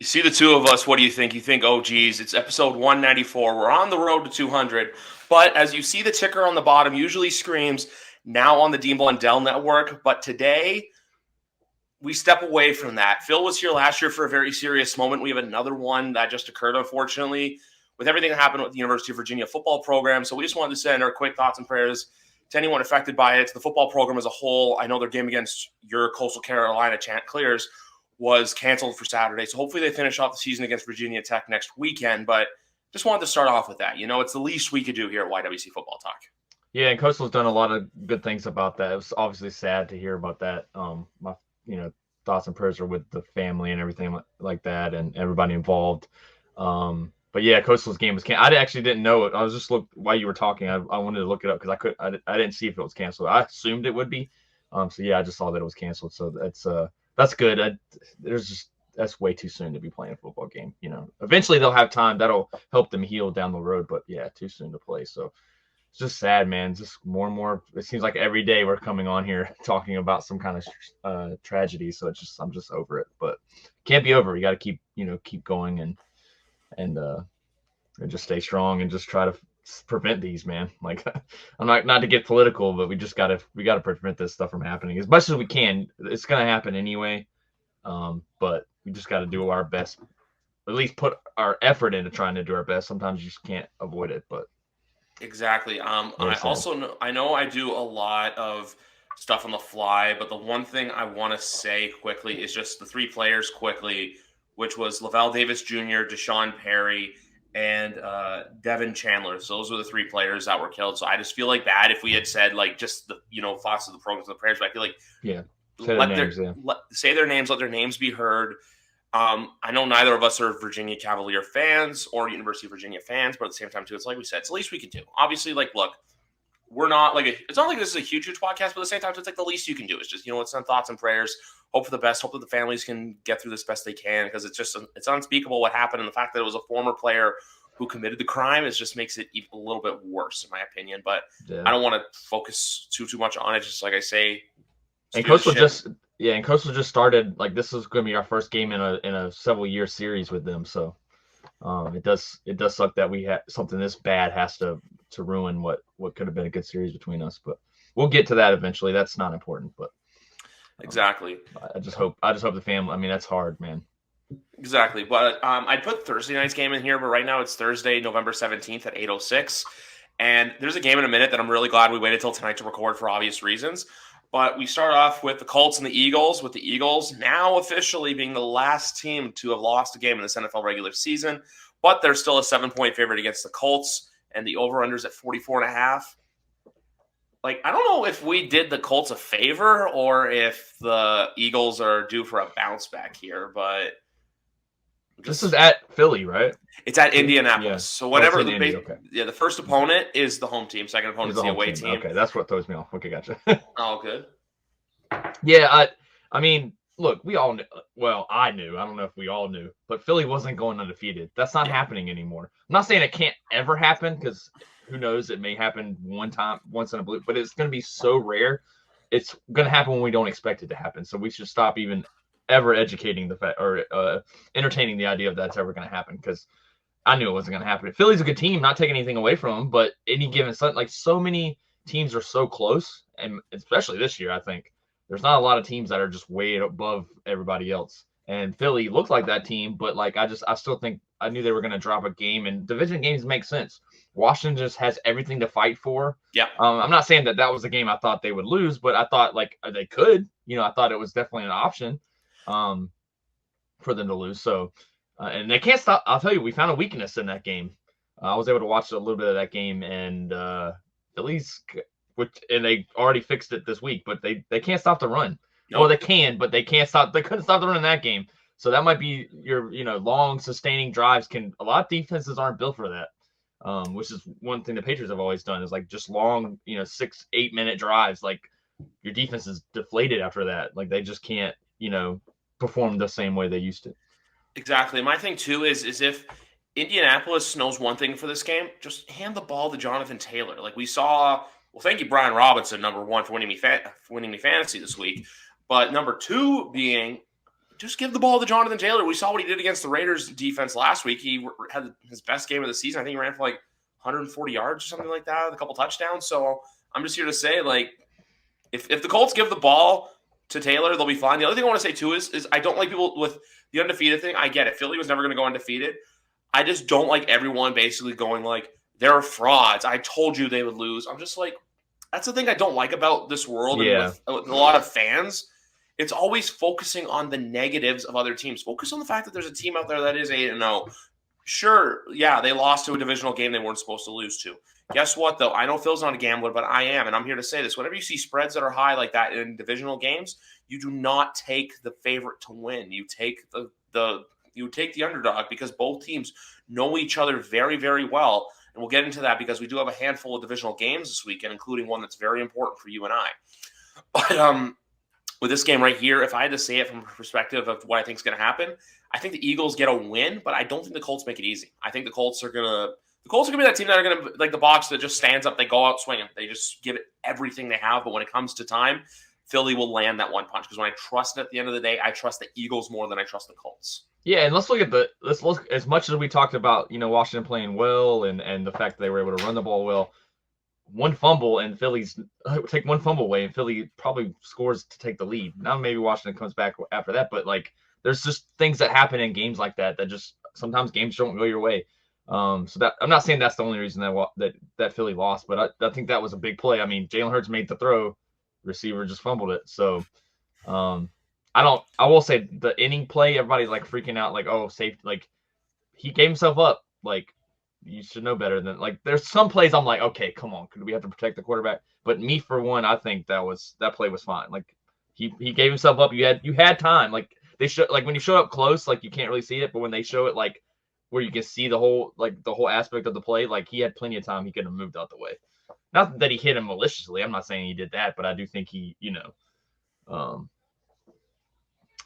You see the two of us. What do you think? You think, oh, geez, it's episode 194. We're on the road to 200. But as you see the ticker on the bottom, usually screams now on the Dean Blundell Network. But today, we step away from that. Phil was here last year for a very serious moment. We have another one that just occurred, unfortunately, with everything that happened with the University of Virginia football program. So we just wanted to send our quick thoughts and prayers to anyone affected by it, to the football program as a whole. I know their game against your Coastal Carolina Chanticleers was canceled for Saturday. So hopefully they finish off the season against Virginia Tech next weekend. But just wanted to start off with that. You know, it's the least we could do here at YWC Football Talk. Yeah, and Coastal's done a lot of good things about that. It was obviously sad to hear about that. My thoughts and prayers are with the family and everything like that, and everybody involved. But yeah, Coastal's game was canceled. I actually didn't know it. I was just while you were talking. I wanted to look it up because I didn't see if it was canceled. I assumed it would be. So yeah, I just saw that it was canceled. So that's good. That's way too soon to be playing a football game. Eventually they'll have time. That'll help them heal down the road. But yeah, too soon to play. So it's just sad, man. It's just more and more. It seems like every day we're coming on here talking about some kind of tragedy. So I'm just over it. But can't be over. You got to keep going and just stay strong and just try to prevent these, man. Like I'm not to get political, but we got to prevent this stuff from happening as much as we can. It's gonna happen anyway. But we just got to do our best. At least put our effort into trying to do our best. Sometimes you just can't avoid it, but. Exactly. Very I sad. also know I do a lot of stuff on the fly, but the one thing I want to say quickly is just the three players quickly, which was Lavelle Davis Jr., Deshaun Perry, and Devin Chandler. So those were the three players that were killed. So I just feel like bad if we had said like just the thoughts of the programs of the prayers. But I feel like Yeah. Say their names. Yeah. say their names, let their names be heard. I know neither of us are Virginia Cavalier fans or University of Virginia fans, but at the same time, too, it's like we said, it's the least we can do. Obviously, like, look, we're not like it's not like this is a huge podcast, but at the same time, it's like the least you can do. It's just it's some thoughts and prayers. Hope for the best. Hope that the families can get through this best they can because it's unspeakable what happened, and the fact that it was a former player who committed the crime just makes it even a little bit worse, in my opinion. But Yeah. I don't want to focus too much on it. Just like I say, And Coastal just started. Like this is going to be our first game in a several year series with them. So it does suck that we had something this bad has to ruin what could have been a good series between us. But we'll get to that eventually. That's not important. But exactly. I just hope the family. I mean, that's hard, man. Exactly. But I'd put Thursday night's game in here, but right now it's Thursday, November 17th at 8:06. And there's a game in a minute that I'm really glad we waited till tonight to record for obvious reasons. But we start off with the Colts and the Eagles, with the Eagles now officially being the last team to have lost a game in this NFL regular season. But they're still a 7-point favorite against the Colts, and the over-under's at 44.5. Like, I don't know if we did the Colts a favor or if the Eagles are due for a bounce back here, but This is at Philly, right? it's at Indianapolis. Yeah. So whatever okay. the first opponent is the home team, second opponent is the away team. Okay, that's what throws me off. Okay, gotcha. Oh, good. Yeah, I mean, look, we all knew. Well, I knew. I don't know if we all knew, but Philly wasn't going undefeated. That's not happening anymore. I'm not saying it can't ever happen because who knows? It may happen one time, once in a blue, but it's going to be so rare. It's going to happen when we don't expect it to happen. So we should stop even ever educating the fact or entertaining the idea of that's ever going to happen because I knew it wasn't going to happen. Philly's a good team, not taking anything away from them, but any given like so many teams are so close, and especially this year, I think there's not a lot of teams that are just way above everybody else. And Philly looked like that team, but like I still think I knew they were going to drop a game, and division games make sense. Washington just has everything to fight for. Yeah. I'm not saying that was a game I thought they would lose, but I thought like they could. I thought it was definitely an option for them to lose. So, and they can't stop. I'll tell you, we found a weakness in that game. I was able to watch a little bit of that game, and Philly's, and they already fixed it this week, but they can't stop the run. Nope. Well, they can, but they can't stop. They couldn't stop the run in that game. So that might be your, long sustaining drives. A lot of defenses aren't built for that. Which is one thing the Patriots have always done is like just long, 6-8 minute drives. Like your defense is deflated after that. Like they just can't, perform the same way they used to. Exactly. My thing too is if Indianapolis knows one thing for this game, just hand the ball to Jonathan Taylor. Like we saw. Well, thank you, Brian Robinson, number one for winning me fantasy this week. But number two being Just give the ball to Jonathan Taylor. We saw what he did against the Raiders defense last week. He had his best game of the season. I think he ran for like 140 yards or something like that, with a couple touchdowns. So I'm just here to say, like, if the Colts give the ball to Taylor, they'll be fine. The other thing I want to say too is I don't like people with the undefeated thing. I get it. Philly was never going to go undefeated. I just don't like everyone basically going like, they're frauds. I told you they would lose. I'm just like, that's the thing I don't like about this world and with a lot of fans. It's always focusing on the negatives of other teams. Focus on the fact that there's a team out there that is 8-0. Sure, yeah, they lost to a divisional game they weren't supposed to lose to. Guess what, though? I know Phil's not a gambler, but I am, and I'm here to say this. Whenever you see spreads that are high like that in divisional games, you do not take the favorite to win. You take the underdog, because both teams know each other very, very well. And we'll get into that because we do have a handful of divisional games this weekend, including one that's very important for you and I. But with this game right here, if I had to say it from a perspective of what I think is going to happen, I think the Eagles get a win, but I don't think the Colts make it easy. I think the Colts are going to be that team that are going to, like the box that just stands up, they go out swinging. They just give it everything they have, but when it comes to time, Philly will land that one punch, because when I trust it at the end of the day, I trust the Eagles more than I trust the Colts. Yeah, and let's look as much as we talked about, Washington playing well and the fact that they were able to run the ball well. One fumble and Philly's take one fumble away, and Philly probably scores to take the lead. Now maybe Washington comes back after that, but like there's just things that happen in games like that just sometimes games don't go your way. So that I'm not saying that's the only reason that Philly lost, but I think that was a big play. I mean, Jalen Hurts made the throw, receiver just fumbled it. So I will say the inning play, everybody's like freaking out, like, oh, safety, like he gave himself up. Like, you should know better than, like, there's some plays I'm like, okay, come on, could we have to protect the quarterback? But me, for one, I think that play was fine. Like he gave himself up. You had time. Like they show, like when you show up close, like you can't really see it, but when they show it like where you can see the whole aspect of the play, like he had plenty of time. He could have moved out the way. Not that he hit him maliciously. I'm not saying he did that, but I do think he,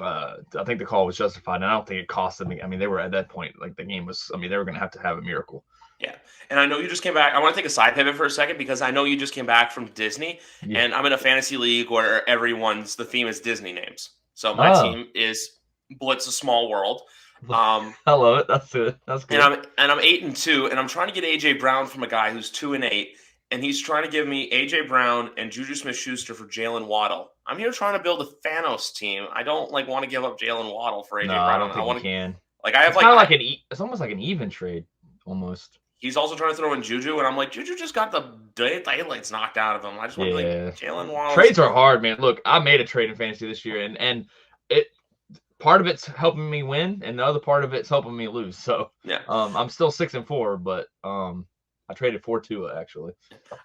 I think the call was justified, and I don't think it cost them. I mean, they were at that point, like the game was. I mean, they were going to have a miracle. Yeah, and I know you just came back. I want to take a side pivot for a second, because I know you just came back from Disney, and I'm in a fantasy league where the theme is Disney names. So my team is Blitz a Small World. I love it. That's good. That's good. And I'm 8-2, and I'm trying to get AJ Brown from a guy who's 2-8. And he's trying to give me A.J. Brown and Juju Smith-Schuster for Jalen Waddle. I'm here trying to build a Thanos team. I don't want to give up Jalen Waddle for A.J. Brown. I don't think you can. Like I have it's almost like an even trade, almost. He's also trying to throw in Juju, and I'm like, Juju just got the daylights knocked out of him. I just want to be like, Jalen Waddle. Trades are hard, man. Look, I made a trade in fantasy this year, and it part of it's helping me win, and the other part of it's helping me lose. So yeah, I'm still 6-4, but I traded for Tua, actually.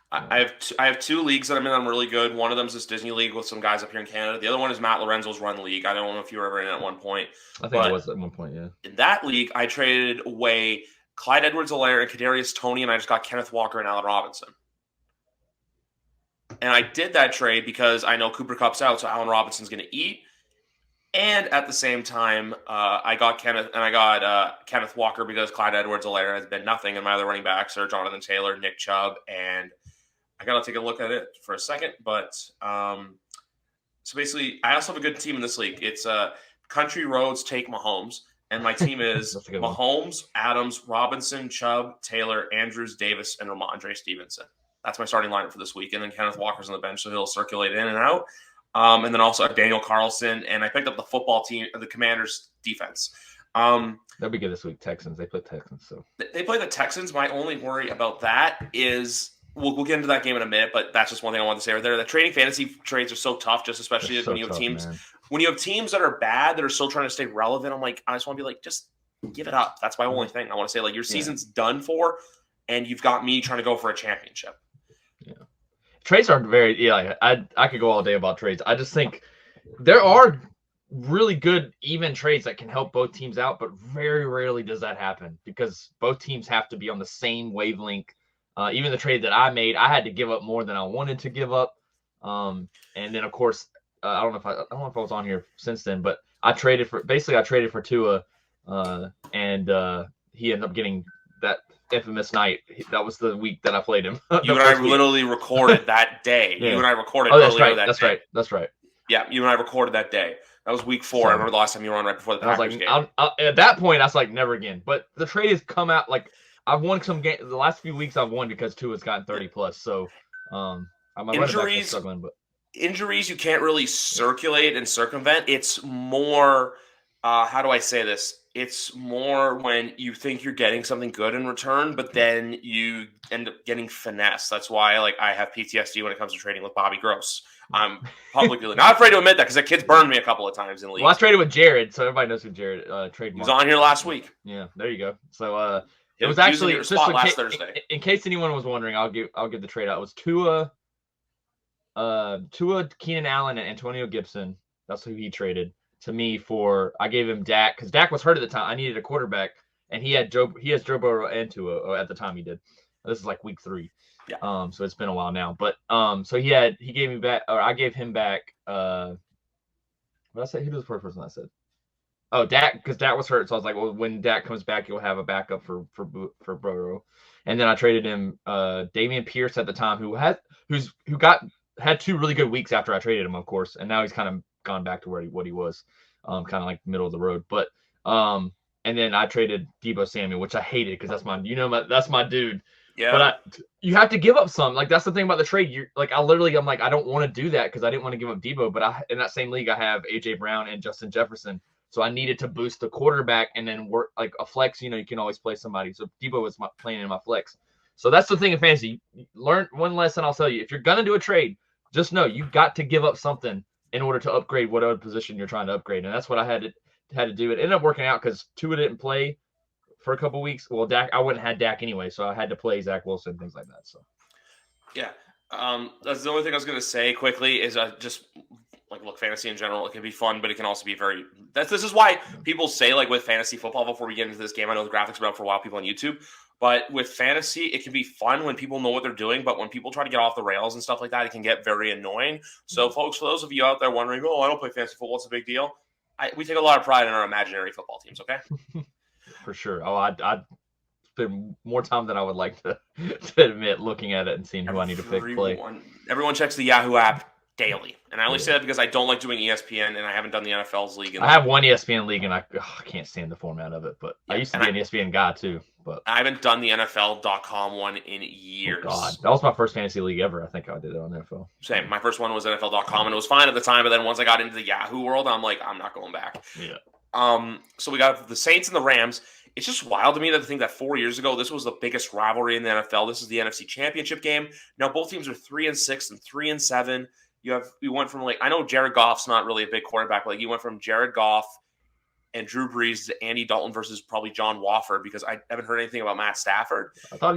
I have two leagues that I'm in. I'm really good. One of them is this Disney league with some guys up here in Canada. The other one is Matt Lorenzo's run league. I don't know if you were ever in it at one point. I think I was at one point, yeah. In that league, I traded away Clyde Edwards-Helaire and Kadarius Toney, and I just got Kenneth Walker and Allen Robinson. And I did that trade because I know Cooper Kupp's out, so Allen Robinson's going to eat. And at the same time, I got Kenneth Walker because Clyde Edwards-Helaire has been nothing, and my other running backs are Jonathan Taylor, Nick Chubb, and I got to take a look at it for a second. But so basically, I also have a good team in this league. It's Country Roads Take Mahomes, and my team is Mahomes, Adams, Robinson, Chubb, Taylor, Andrews, Davis, and Ramondre Stevenson. That's my starting lineup for this week. And then Kenneth Walker's on the bench, so he'll circulate in and out. And then also Daniel Carlson, and I picked up the football team, the Commanders defense. They'll be good this week. Texans, they play Texans, so they play the Texans. My only worry about that is we'll get into that game in a minute, but that's just one thing I wanted to say right there. The trading fantasy trades are so tough, just especially when you have teams. Man. When you have teams that are bad that are still trying to stay relevant, I'm like, I just want to be like, just give it up. That's my only thing. I want to say, like, your season's done for, and you've got me trying to go for a championship. Yeah. Trades are very, I could go all day about trades. I just think there are really good even trades that can help both teams out, but very rarely does that happen because both teams have to be on the same wavelength. Even the trade that I made, I had to give up more than I wanted to give up. And then of course, I don't know if I was on here since then, but I traded for Tua, and he ended up getting that infamous night. That was the week that I played him. You and I literally recorded that day. Yeah. You and I recorded earlier that day. That's right. Yeah, you and I recorded that day. That was week 4. So, I remember the last time you were on right before the Packers game. At that point, I was like, never again. But the trade has come out like I've won some games. The last few weeks I've won because Tua's gotten 30 plus. So, my running backs are struggling, but injuries you can't really circulate and circumvent. It's more, how do I say this? It's more when you think you're getting something good in return, but then you end up getting finesse. That's why, like, I have PTSD when it comes to trading with Bobby Gross. I'm publicly not afraid to admit that because that kid's burned me a couple of times in the league. Well, I traded with Jared, so everybody knows who Jared traded. He was on here last week. Yeah, there you go. So it was actually your spot last Thursday. In case anyone was wondering, I'll give the trade out. It was Tua, Keenan Allen, and Antonio Gibson. That's who he traded to me for. I gave him Dak because Dak was hurt at the time. I needed a quarterback, and he has Joe Burrow and Tua at the time. He did. This is like week 3. Yeah. So it's been a while now, but so he gave me back, or I gave him back. What did I say? Who was the first person I said? Oh, Dak, because Dak was hurt. So I was like, well, when Dak comes back, you'll have a backup for Burrow. And then I traded him Dameon Pierce at the time, who had 2 really good weeks after I traded him, of course, and now he's kind of gone back to what he was, kind of like middle of the road. But and then I traded Deebo Samuel, which I hated because that's my dude. Yeah. But you have to give up some. Like, that's the thing about the trade. You're like, I'm like, I don't want to do that because I didn't want to give up Deebo. But in that same league, I have AJ Brown and Justin Jefferson. So I needed to boost the quarterback and then work like a flex. You can always play somebody. So Deebo was playing in my flex. So that's the thing in fantasy. Learn one lesson I'll tell you. If you're going to do a trade, just know you got to give up something in order to upgrade whatever position you're trying to upgrade. And that's what I had to do. It ended up working out because Tua didn't play for a couple of weeks. Well, Dak, I wouldn't have had Dak anyway, so I had to play Zach Wilson, things like that. So, yeah. That's the only thing I was going to say quickly is just like, look, fantasy in general, it can be fun, but it can also be very – this is why people say, like, with fantasy football, before we get into this game, I know the graphics are out for a while, people on YouTube, but with fantasy, it can be fun when people know what they're doing, but when people try to get off the rails and stuff like that, it can get very annoying. So, folks, for those of you out there wondering, oh, I don't play fantasy football, what's the big deal? We take a lot of pride in our imaginary football teams, okay? For sure. Oh, I'd spend more time than I would like to admit looking at it and seeing who I need to play. Everyone checks the Yahoo app daily. And I only say that because I don't like doing ESPN and I haven't done the NFL's league. I have one ESPN league and I can't stand the format of it, but I used to be an ESPN guy too. But I haven't done the NFL.com one in years. Oh God, that was my first fantasy league ever. I think I did it on NFL. Same. My first one was NFL.com and it was fine at the time, but then once I got into the Yahoo world, I'm like, I'm not going back. Yeah. So we got the Saints and the Rams. It's just wild to me that to think that 4 years ago, this was the biggest rivalry in the NFL. This is the NFC Championship game. Now both teams are 3-6 and 3-7. You went from, like, I know Jared Goff's not really a big quarterback. Like, you went from Jared Goff and Drew Brees to Andy Dalton versus probably John Wofford because I haven't heard anything about Matt Stafford. I thought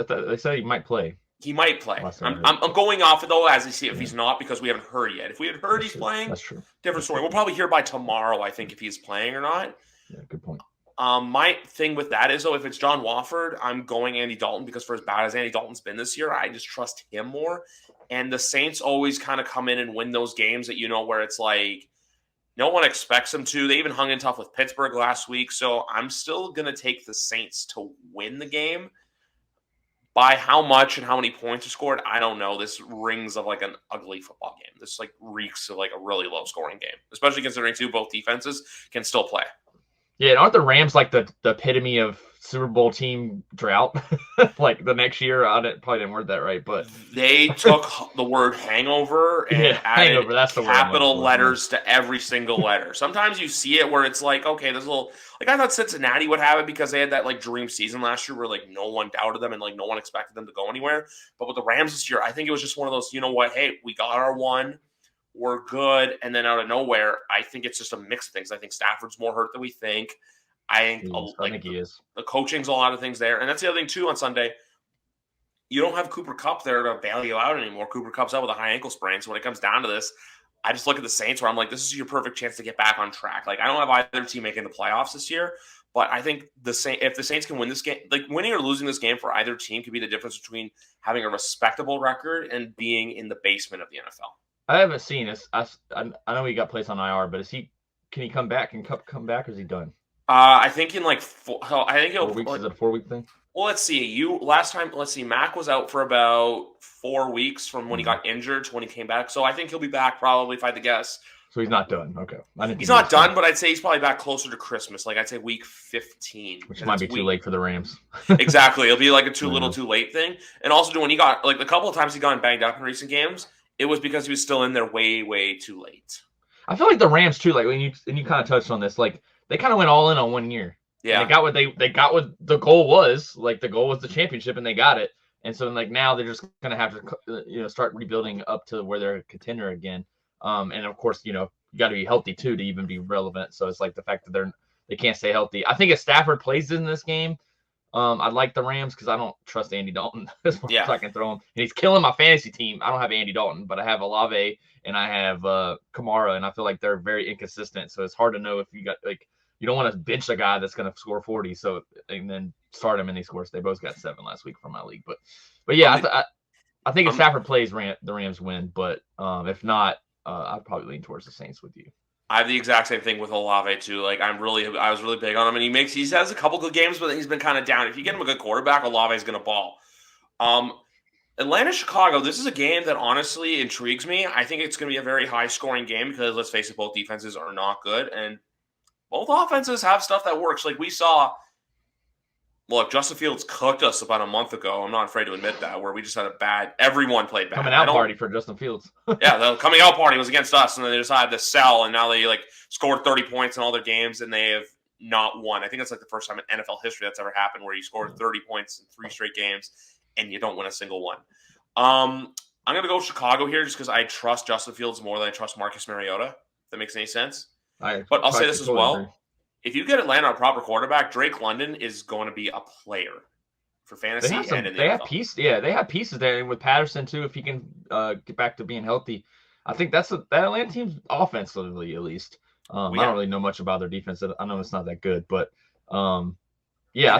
they said he might play. He might play. I'm going off it though as I see if he's not because we haven't heard yet. If we had heard he's playing, that's true. Different story. We'll probably hear by tomorrow, I think, if he's playing or not. Yeah, good point. My thing with that is, though, if it's John Wofford, I'm going Andy Dalton because for as bad as Andy Dalton's been this year, I just trust him more. And the Saints always kind of come in and win those games that, where it's like no one expects them to. They even hung in tough with Pittsburgh last week. So I'm still going to take the Saints to win the game. By how much and how many points are scored, I don't know. This rings of like an ugly football game. This like reeks of like a really low scoring game, especially considering both defenses can still play. Yeah, and aren't the Rams like the epitome of Super Bowl team drought? Like the next year, probably didn't word that right, but they took the word hangover and added hangover, that's the capital letters to every single letter. Sometimes you see it where it's like, okay, there's a little like I thought Cincinnati would have it because they had that like dream season last year where like no one doubted them and like no one expected them to go anywhere. But with the Rams this year, I think it was just one of those, you know what? Hey, we got our one. We're good. And then out of nowhere, I think it's just a mix of things. I think Stafford's more hurt than we think. I think he is. The coaching's a lot of things there. And that's the other thing, too, on Sunday. You don't have Cooper Kupp there to bail you out anymore. Cooper Kupp's out with a high ankle sprain. So when it comes down to this, I just look at the Saints where I'm like, this is your perfect chance to get back on track. Like, I don't have either team making the playoffs this year. But I think if the Saints can win this game, like winning or losing this game for either team could be the difference between having a respectable record and being in the basement of the NFL. I haven't seen this. I know he got placed on IR, but can he come back? Can Kupp come back, or is he done? I think in like I think he'll. 4 weeks? Is it a 4-week thing? Well, let's see. Mac was out for about 4 weeks from when he got injured to when he came back. So I think he'll be back probably, if I had to guess, So he's not done. Okay. He's not done, but I'd say he's probably back closer to Christmas. Like I'd say week 15. Which might be too late for the Rams. Exactly. It'll be like a too little too late thing. And also when he got like a couple of times he got banged up in recent games, it was because he was still in there way, way too late. I feel like the Rams too, like when you kind of touched on this, like they kind of went all in on 1 year. Yeah. And they got what the goal was. Like the goal was the championship and they got it. And so like now they're just gonna have to start rebuilding up to where they're a contender again. And of course, you got to be healthy too to even be relevant. So it's like the fact that they can't stay healthy. I think if Stafford plays in this game, I like the Rams because I don't trust Andy Dalton as far as I can throw him. And he's killing my fantasy team. I don't have Andy Dalton, but I have Olave and I have Kamara, and I feel like they're very inconsistent. So it's hard to know if you got you don't want to bench a guy that's going to score 40. So and then start him and he scores. They both got 7 last week from my league, but yeah, I think if Stafford plays, the Rams win. But if not, I'd probably lean towards the Saints with you. I have the exact same thing with Olave too. Like I was really big on him, and he has a couple good games, but he's been kind of down. If you get him a good quarterback, Olave is going to ball. Atlanta, Chicago. This is a game that honestly intrigues me. I think it's going to be a very high scoring game because let's face it, both defenses are not good, and both offenses have stuff that works. Like we saw. Look, Justin Fields cooked us about a month ago. I'm not afraid to admit that, where we just had everyone played bad. Coming out party for Justin Fields. Yeah, the coming out party was against us, and then they decided to sell, and now they scored 30 points in all their games, and they have not won. I think it's like the first time in NFL history that's ever happened where you scored 30 points in 3 straight games, and you don't win a single one. I'm going to go Chicago here just because I trust Justin Fields more than I trust Marcus Mariota, if that makes any sense. But I'll say this as well. Agree. If you get Atlanta a proper quarterback, Drake London is going to be a player for fantasy and in the NFL. They have pieces there with Patterson too. If he can get back to being healthy, I think that Atlanta team's offensively at least. I don't really know much about their defense. I know it's not that good, but I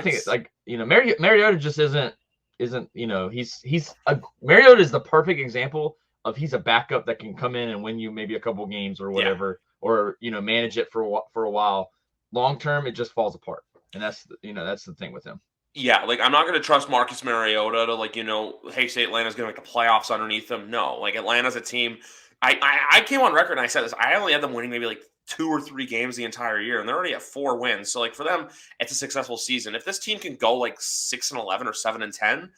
think it's like Mariota just isn't Mariota is the perfect example of he's a backup that can come in and win you maybe a couple games or whatever, or manage it for a while. Long term, it just falls apart, and that's the thing with him. Yeah, I'm not going to trust Marcus Mariota to hey, say Atlanta's going to make the playoffs underneath them. No, Atlanta's a team. I came on record and I said this. I only had them winning maybe 2 or 3 games the entire year, and they're already at 4 wins. So for them, it's a successful season. If this team can go 6-11 or 7-10,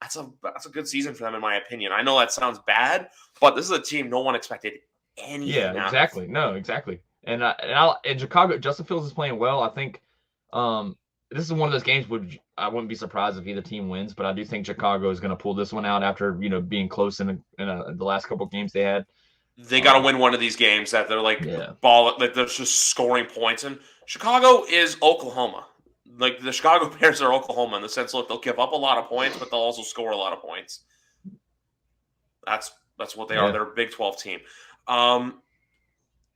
that's a good season for them in my opinion. I know that sounds bad, but this is a team no one expected anything. Yeah, exactly. No, exactly. And in Chicago, Justin Fields is playing well. I think this is one of those games where I wouldn't be surprised if either team wins, but I do think Chicago is going to pull this one out after being close in the last couple of games they had. They got to win one of these games that they're they're just scoring points. And Chicago is Oklahoma. The Chicago Bears are Oklahoma in the sense, they'll give up a lot of points, but they'll also score a lot of points. That's what they are. They're a Big 12 team.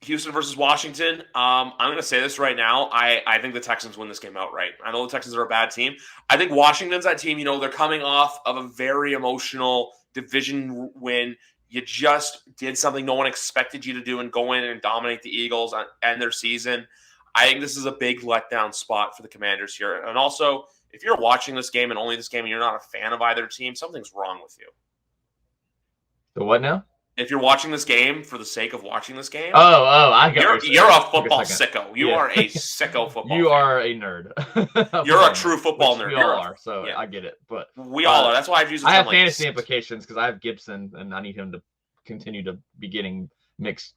Houston versus Washington. I'm going to say this right now. I think the Texans win this game outright. I know the Texans are a bad team. I think Washington's that team. They're coming off of a very emotional division win. You just did something no one expected you to do and go in and dominate the Eagles and end their season. I think this is a big letdown spot for the Commanders here. And also, if you're watching this game and only this game and you're not a fan of either team, something's wrong with you. The what now? If you're watching this game for the sake of watching this game, I got you're a football sicko. You are a sicko football. You are a nerd. You're a true football nerd. We all are, so I get it. But we all are. That's why I've used. I have fantasy implications because I have Gibson and I need him to continue to be getting mixed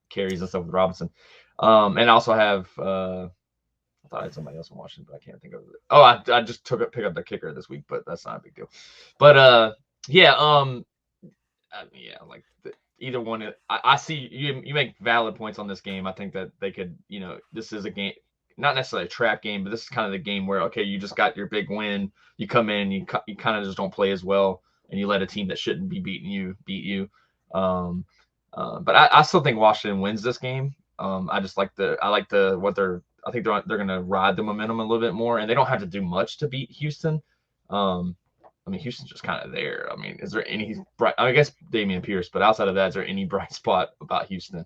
carries and stuff with Robinson. And I also have. I thought I had somebody else in Washington, but I can't think of it. Oh, I just pick up the kicker this week, but that's not a big deal. But either one. I see you make valid points on this game. I think that they could, this is a game, not necessarily a trap game, but this is kind of the game where, okay, you just got your big win. You come in, you kind of just don't play as well, and you let a team that shouldn't be beating you beat you. But I still think Washington wins this game. I think they're going to ride the momentum a little bit more, and they don't have to do much to beat Houston. Houston's just kind of there. Is there any bright? I guess Damian Pierce, but outside of that, is there any bright spot about Houston?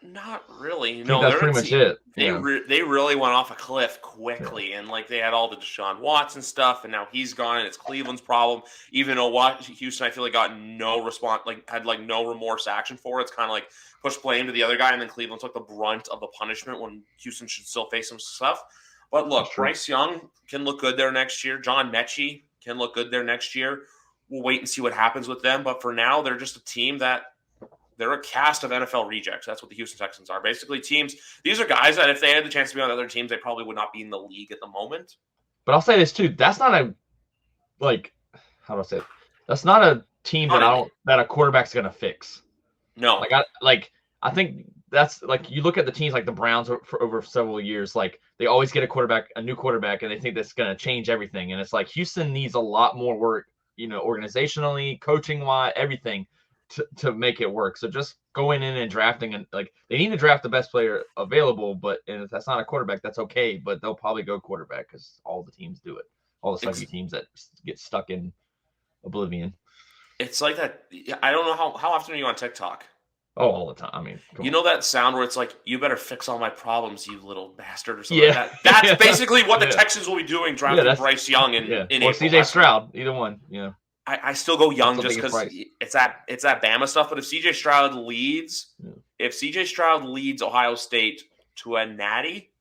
Not really. No, that's pretty much it. They really went off a cliff quickly, and they had all the Deshaun Watson stuff, and now he's gone, and it's Cleveland's problem. Even though Houston, I feel got no response, had no remorse action for it. It's kind of pushed blame to the other guy, and then Cleveland took the brunt of the punishment when Houston should still face some stuff. But look, Bryce Young can look good there next year. John Mechie can look good there next year. We'll wait and see what happens with them. But for now, they're just a team that they're a cast of NFL rejects. That's what the Houston Texans are. Basically, teams. These are guys that if they had the chance to be on other teams, they probably would not be in the league at the moment. But I'll say this too. That's not a how do I say it? That's not a team that a quarterback's gonna fix. No. I think that's like you look at the teams like the Browns for over several years, like they always get a new quarterback, and they think that's gonna change everything. And it's like Houston needs a lot more work, organizationally, coaching wise, everything to make it work. So just going in and drafting, and like they need to draft the best player available, but if that's not a quarterback, that's okay. But they'll probably go quarterback because all the teams do it. All the sucky teams that get stuck in oblivion. It's like that. I don't know how often are you on TikTok? Oh, all the time. I mean, know that sound where it's like, you better fix all my problems, you little bastard, or something like that? That's basically what the Texans will be doing, drafting Bryce Young in or April. CJ Stroud, either one. I still go Young just because it's that Bama stuff. But if CJ Stroud leads, Ohio State to a natty,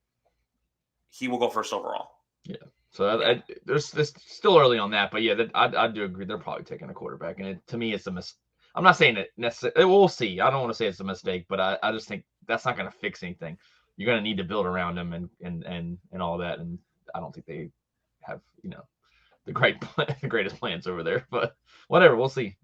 he will go first overall. Yeah. So there's still early on that, but yeah, I do agree. They're probably taking a quarterback, and to me, it's a mistake. I'm not saying it necessarily. We'll see. I don't want to say it's a mistake, but I just think that's not going to fix anything. You're going to need to build around them and all that, and I don't think they have the greatest plans over there. But whatever, we'll see.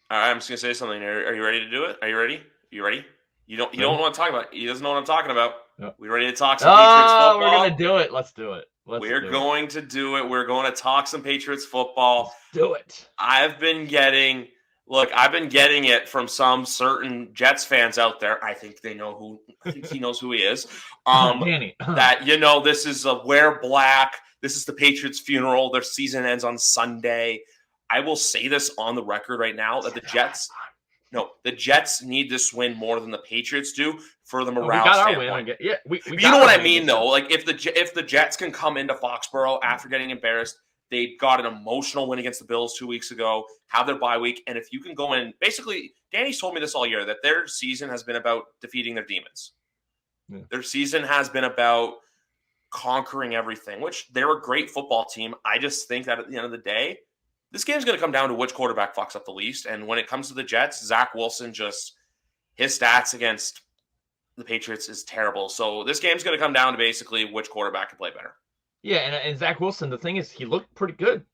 All right, I'm just going to say something. Are you ready to do it? Are you ready? You ready? You don't want to talk about it. He doesn't know what I'm talking about. Yep. We ready to talk some Patriots football? We're going to do it. Let's do it. We're going to do it. We're going to talk some Patriots football. Let's do it. I've been getting it from some certain Jets fans out there. I think they know who. I think he knows who he is. Danny. That this is a wear black. This is the Patriots' funeral. Their season ends on Sunday. I will say this on the record right now that the Jets need this win more than the Patriots do for the morale standpoint. We you know what I mean, though. Like if the Jets can come into Foxborough after getting embarrassed. They got an emotional win against the Bills 2 weeks ago, have their bye week. And if you can go in, basically, Danny's told me this all year, that their season has been about defeating their demons. Yeah. Their season has been about conquering everything, which they're a great football team. I just think that at the end of the day, this game's going to come down to which quarterback fucks up the least. And when it comes to the Jets, Zach Wilson his stats against the Patriots is terrible. So this game's going to come down to basically which quarterback can play better. Yeah, and Zach Wilson, the thing is, he looked pretty good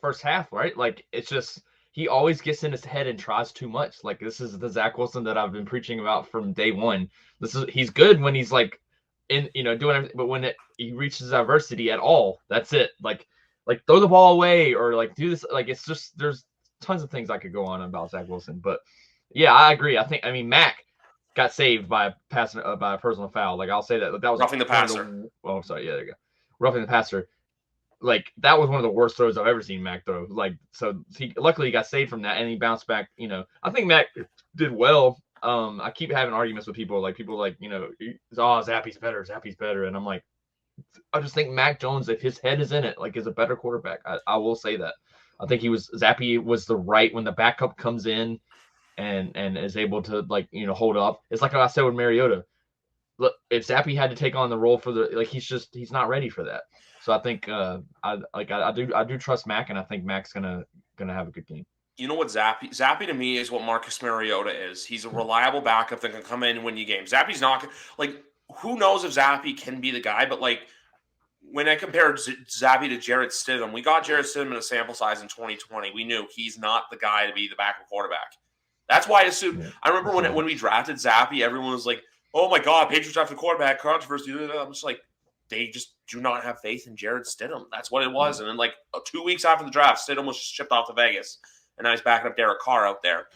first half, right? Like, it's just, he always gets in his head and tries too much. Like, this is the Zach Wilson that I've been preaching about from day one. He's good when he's, like, doing everything, but when he reaches adversity at all, that's it. Like, throw the ball away or, like, do this. Like, it's just, there's tons of things I could go on about Zach Wilson. But, yeah, I agree. Mac got saved by a personal foul. Like, I'll say that. That was roughing the passer. Oh, sorry. Yeah, there you go. Roughing the passer, like that was one of the worst throws I've ever seen Mac throw. Like, so luckily he got saved from that and he bounced back. I think Mac did well. I keep having arguments with people like, Zappy's better. And I'm like, I just think Mac Jones, if his head is in it, like is a better quarterback. I will say that. I think Zappy was the right when the backup comes in and is able to hold up. It's like I said with Mariota. Look, if Zappy had to take on the role for he's not ready for that. So I think I do trust Mac, and I think Mac's gonna have a good game. You know what Zappy to me is what Marcus Mariota is. He's a reliable backup that can come in and win you games. Zappy's not who knows if Zappy can be the guy, but when I compared Zappy to Jarrett Stidham, we got Jarrett Stidham in a sample size in 2020. We knew he's not the guy to be the backup quarterback. That's why I assumed. Yeah. I remember when we drafted Zappy, everyone was like, oh my God, Patriots drafted quarterback controversy. I'm just like, they just do not have faith in Jarrett Stidham. That's what it was. And then 2 weeks after the draft, Stidham was shipped off to Vegas. And now he's backing up Derek Carr out there.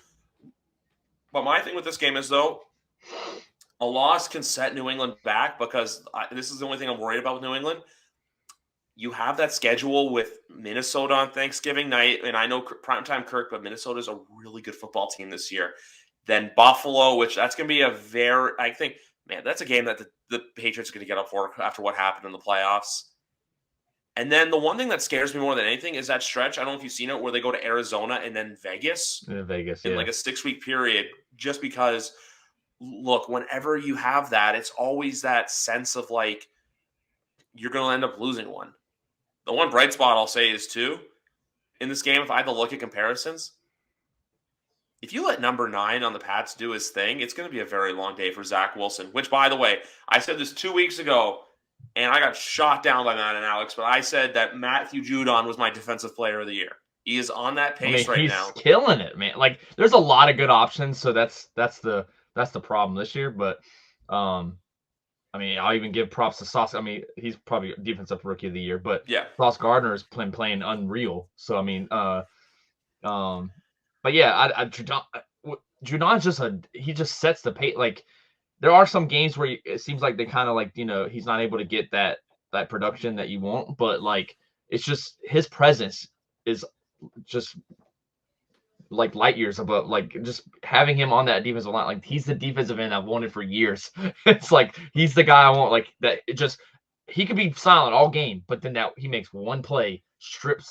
But my thing with this game is, though, a loss can set New England back because this is the only thing I'm worried about with New England. You have that schedule with Minnesota on Thanksgiving night. And I know primetime Kirk, but Minnesota's a really good football team this year. Then Buffalo, which that's going to be that's a game that the Patriots are going to get up for after what happened in the playoffs. And then the one thing that scares me more than anything is that stretch. I don't know if you've seen it where they go to Arizona and then Vegas. Vegas, in a 6-week period, just because look, whenever you have that, it's always that sense of like you're going to end up losing one. The one bright spot I'll say is too in this game. If I had to look at comparisons, if you let number 9 on the Pats do his thing, it's going to be a very long day for Zach Wilson. Which, by the way, I said this 2 weeks ago, and I got shot down by Matt and Alex. But I said that Matthew Judon was my defensive player of the year. He is on that pace right now. He's killing it, man. Like, there's a lot of good options, so that's the problem this year. But I mean, I'll even give props to Sauce. I mean, he's probably defensive rookie of the year, but yeah, Sauce Gardner is playing unreal. So I mean, but yeah, Judon's he just sets the pace. Like, there are some games where it seems like they kind of like, he's not able to get that production that you want, but like, it's just his presence is just like light years above, like just having him on that defensive line. Like, he's the defensive end I've wanted for years. It's like, he's the guy I want. Like, that it just, he could be silent all game, but then he makes one play, strip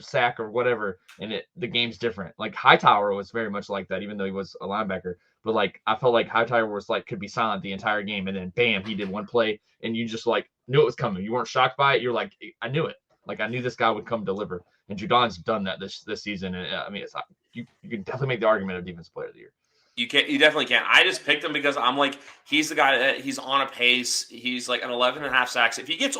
sack or whatever, and the game's different. Like, Hightower was very much like that, even though he was a linebacker. But like, I felt like Hightower was like, could be silent the entire game, and then bam, he did one play, and you just like knew it was coming. You weren't shocked by it. You're like, I knew it. Like, I knew this guy would come deliver. And Judon's done that this season. And I mean, it's you can definitely make the argument of defensive player of the year. You definitely can. I just picked him because I'm like, he's the guy that he's on a pace. He's like an 11.5 sacks. If he gets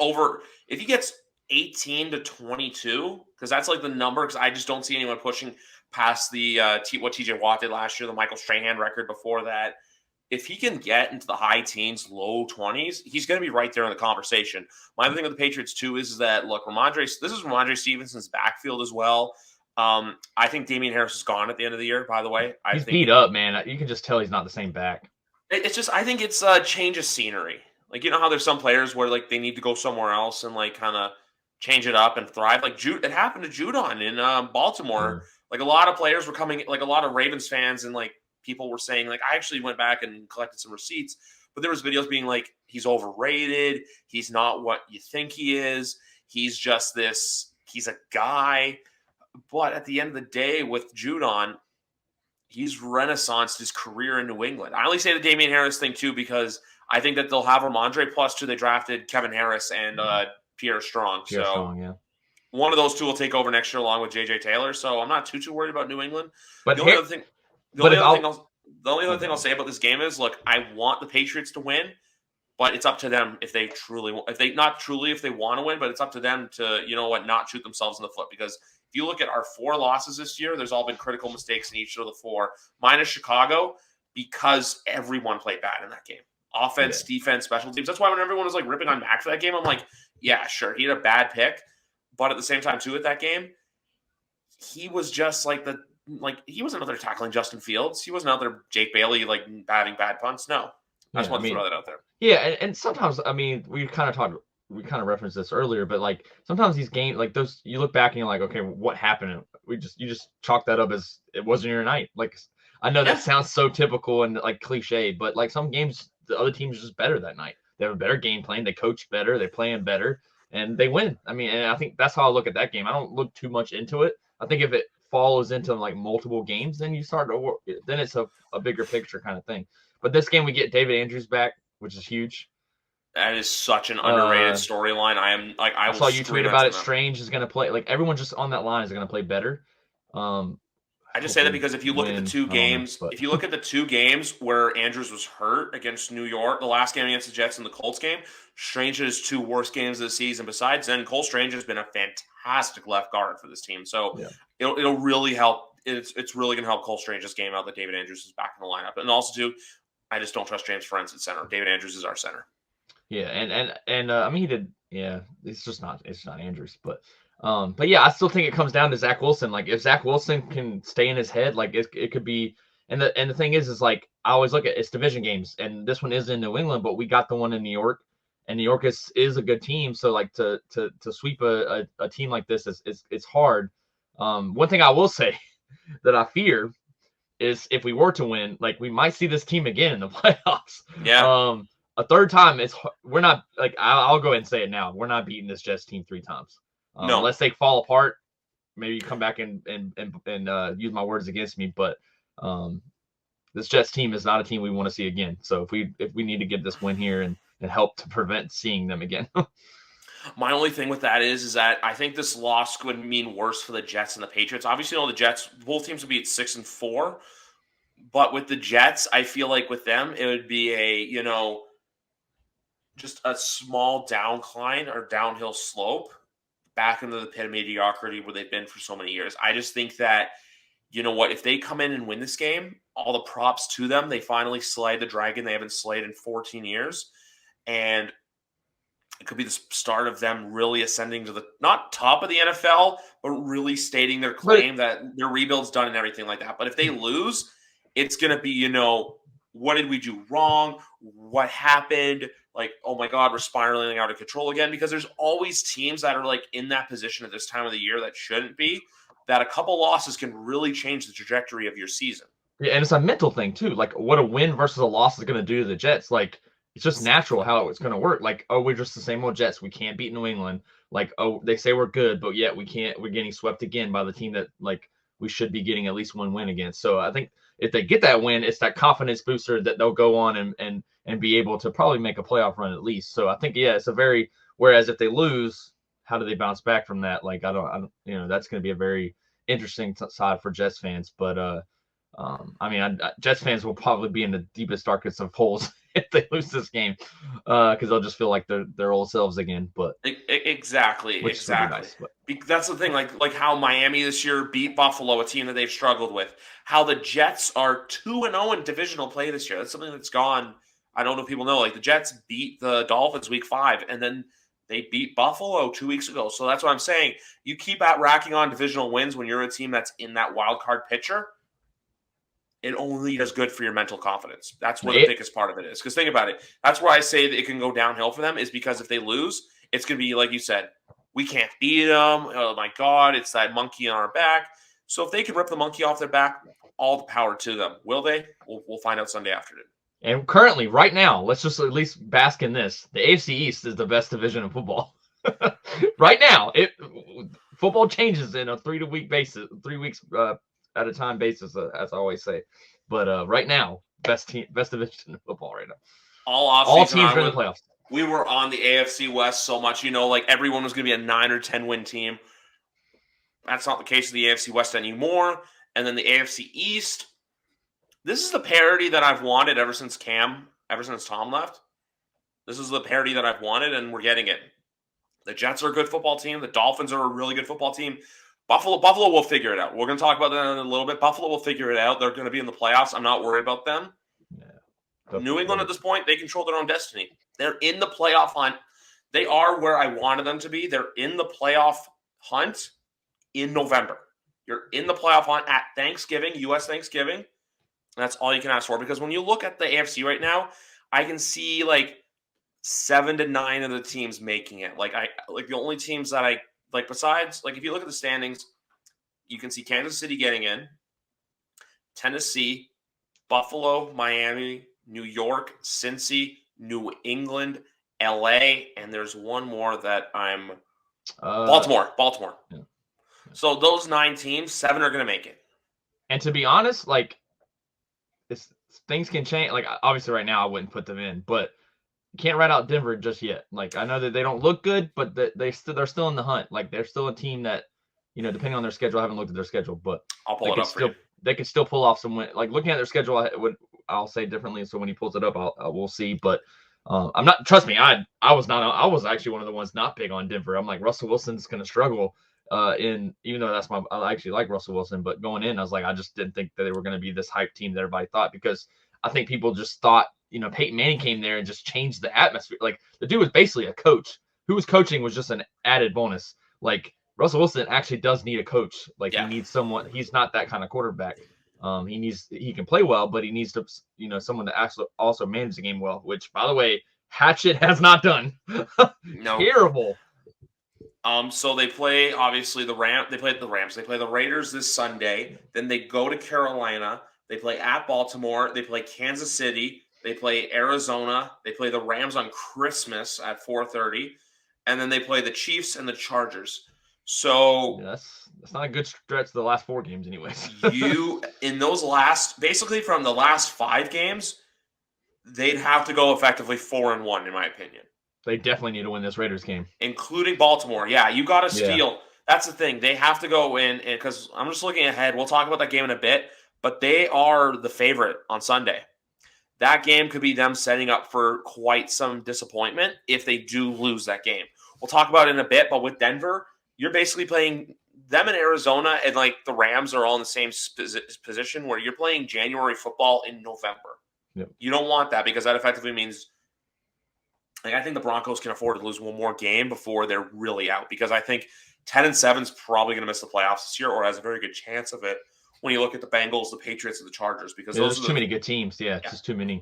18 to 22, because that's like the number, because I just don't see anyone pushing past the what TJ Watt did last year, the Michael Strahan record before that. If he can get into the high teens, low 20s, he's going to be right there in the conversation. My other thing with the Patriots, too, is that, look, this is Ramondre Stevenson's backfield as well. I think Damian Harris is gone at the end of the year, by the way. He's beat up, man. You can just tell he's not the same back. It's just, I think it's a change of scenery. Like, you know how there's some players where, like, they need to go somewhere else and, like, kind of change it up and thrive? Like, it happened to Judon in Baltimore. Like, a lot of players were coming, like, a lot of Ravens fans and, like, people were saying, like, I actually went back and collected some receipts, but there was videos being like, he's overrated. He's not what you think he is. He's just he's a guy. But at the end of the day with Judon, he's renaissanced his career in New England. I only say the Damian Harris thing too, because I think that they'll have Ramondre plus two. They drafted Kevin Harris and Pierre Strong. Yeah. One of those two will take over next year along with JJ Taylor. So I'm not too worried about New England. But the only other thing I'll say about this game is, look, I want the Patriots to win, but it's up to them if they want to win, but it's up to them to, not shoot themselves in the foot. Because if you look at our 4 losses this year, there's all been critical mistakes in each of the 4, minus Chicago, because everyone played bad in that game. Offense, defense, special teams. That's why when everyone was like ripping on Mac for that game, I'm like, yeah, sure, he had a bad pick, but at the same time too, at that game, he was just he was another tackling Justin Fields. He was another Jake Bailey, like, batting bad punts. No, I just want to throw that out there. Yeah, and sometimes, I mean, we kind of referenced this earlier, but like sometimes these games, like those, you look back and you're like, okay, what happened? You just chalk that up as it wasn't your night. Like, I know that sounds so typical and like cliche, but like some games, the other team's just better that night. They have a better game plan. They coach better. They're playing better, and they win. I mean, and I think that's how I look at that game. I don't look too much into it. I think if it follows into like multiple games, then you start to work. Then it's a bigger picture kind of thing. But this game, we get David Andrews back, which is huge. That is such an underrated storyline. I saw you tweet about it. Strange is going to play. Like, everyone just on that line is going to play better. I just say that because if you look at the 2 games, if you look at the 2 games where Andrews was hurt against New York, the last game against the Jets and the Colts game, Strange is 2 worst games of the season. Besides then, Cole Strange has been a fantastic left guard for this team. So it'll really help. It's really going to help Cole Strange's game out that David Andrews is back in the lineup. And also too, I just don't trust James Ferentz at center. David Andrews is our center. Yeah, and I mean, he did. Yeah, it's not Andrews, but yeah, I still think it comes down to Zach Wilson. Like, if Zach Wilson can stay in his head, like it could be. And the thing is like, I always look at it's division games, and this one is in New England, but we got the one in New York, and New York is a good team. So like to sweep a team like this it's hard. One thing I will say that I fear is if we were to win, like, we might see this team again in the playoffs. Yeah. A third time, we're not, like, I'll go ahead and say it now. We're not beating this Jets team 3 times. No. Unless they fall apart, maybe you come back and use my words against me. But this Jets team is not a team we want to see again. So if we need to get this win here and help to prevent seeing them again. My only thing with that is that I think this loss would mean worse for the Jets and the Patriots. Obviously, all the Jets, both teams would be at 6-4, but with the Jets, I feel like with them, it would be just a small downcline or downhill slope back into the pit of mediocrity where they've been for so many years. I just think that, you know what, if they come in and win this game, all the props to them. They finally slayed the dragon they haven't slayed in 14 years. And it could be the start of them really ascending to the, not top of the NFL, but really stating their claim that their rebuild's done and everything like that. But if they lose, it's going to be, what did we do wrong? What happened? Like, oh my God, we're spiraling out of control again. Because there's always teams that are like in that position at this time of the year that shouldn't be, that a couple losses can really change the trajectory of your season. Yeah, and it's a mental thing too. Like what a win versus a loss is going to do to the Jets. Like it's just natural how it's going to work. Like, oh, we're just the same old Jets. We can't beat New England. Like, oh, they say we're good, but yet we can't. We're getting swept again by the team that like we should be getting at least one win against. So I think if they get that win, it's that confidence booster that they'll go on and be able to probably make a playoff run at least. So I think it's a very. Whereas if they lose, how do they bounce back from that? Like I don't that's going to be a very interesting side for Jets fans. But Jets fans will probably be in the deepest, darkest of holes if they lose this game, because they'll just feel like their old selves again. But exactly. Nice, that's the thing. Like how Miami this year beat Buffalo, a team that they've struggled with. How the Jets are 2-0 in divisional play this year. That's something that's gone. I don't know if people know. Like the Jets beat the Dolphins week 5, and then they beat Buffalo 2 weeks ago. So that's what I'm saying. You keep at racking on divisional wins when you're a team that's in that wild card picture. It only does good for your mental confidence. That's where the biggest part of it is. Because think about it. That's where I say that it can go downhill for them is because if they lose, it's going to be, like you said, we can't beat them. Oh, my God, it's that monkey on our back. So if they can rip the monkey off their back, all the power to them. Will they? We'll find out Sunday afternoon. And currently, right now, let's just at least bask in this. The AFC East is the best division of football. Right now, football changes in a 3 weeks at a time basis, as I always say. But right now, best division in football right now. All teams are in the playoffs. We were on the AFC West so much, like everyone was going to be a 9 or 10 win team. That's not the case of the AFC West anymore. And then the AFC East, this is the parity that I've wanted ever since Tom left. This is the parity that I've wanted, and we're getting it. The Jets are a good football team. The Dolphins are a really good football team. Buffalo will figure it out. We're going to talk about that in a little bit. Buffalo will figure it out. They're going to be in the playoffs. I'm not worried about them. Yeah. New England at this point, they control their own destiny. They're in the playoff hunt. They are where I wanted them to be. They're in the playoff hunt in November. You're in the playoff hunt at Thanksgiving, U.S. Thanksgiving. And that's all you can ask for. Because when you look at the AFC right now, I can see like 7 to 9 of the teams making it. Like the only teams that I like besides, like if you look at the standings, you can see Kansas City getting in, Tennessee, Buffalo, Miami, New York, Cincy, New England, LA, and there's one more that I'm Baltimore. Yeah. So those 9 teams, 7 are going to make it. And to be honest, like things can change. Like obviously right now I wouldn't put them in, but can't write out Denver just yet. Like I know that they don't look good, but they're still in the hunt. Like they're still a team that, depending on their schedule, I haven't looked at their schedule, but I'll pull it up for you. They could still pull off some win. Like looking at their schedule, I'll say differently. So when he pulls it up, we'll see. But I'm not. Trust me, I was actually one of the ones not big on Denver. I'm like Russell Wilson's going to struggle. Even though I actually like Russell Wilson, but going in, I was like, I just didn't think that they were going to be this hype team that everybody thought, because I think people just thought, Peyton Manning came there and just changed the atmosphere. Like the dude was basically a coach. Who was coaching was just an added bonus. Like Russell Wilson actually does need a coach. Like He needs someone. He's not that kind of quarterback. He can play well, but he needs to, someone to actually also manage the game well, which by the way, Hatchet has not done. No. Terrible. So they play obviously the Rams. They play the Rams. They play the Raiders this Sunday. Then they go to Carolina. They play at Baltimore. They play Kansas City. They play Arizona. They play the Rams on Christmas at 4:30. And then they play the Chiefs and the Chargers. So that's not a good stretch. The last 4 games, anyways. you in those basically from the last 5 games, they'd have to go effectively 4-1 in my opinion. They definitely need to win this Raiders game, including Baltimore. Yeah, you got to Yeah. steal. That's the thing. They have to go in, because I'm just looking ahead. We'll talk about that game in a bit, but they are the favorite on Sunday. That game could be them setting up for quite some disappointment if they do lose that game. We'll talk about it in a bit, but with Denver, you're basically playing them in Arizona, and like the Rams are all in the same position where you're playing January football in November. Yep. You don't want that, because that effectively means, like, I think the Broncos can afford to lose one more game before they're really out, because I think 10-7 is probably going to miss the playoffs this year, or has a very good chance of it when you look at the Bengals, the Patriots, and the Chargers, because there's too many good teams. Yeah, just too many.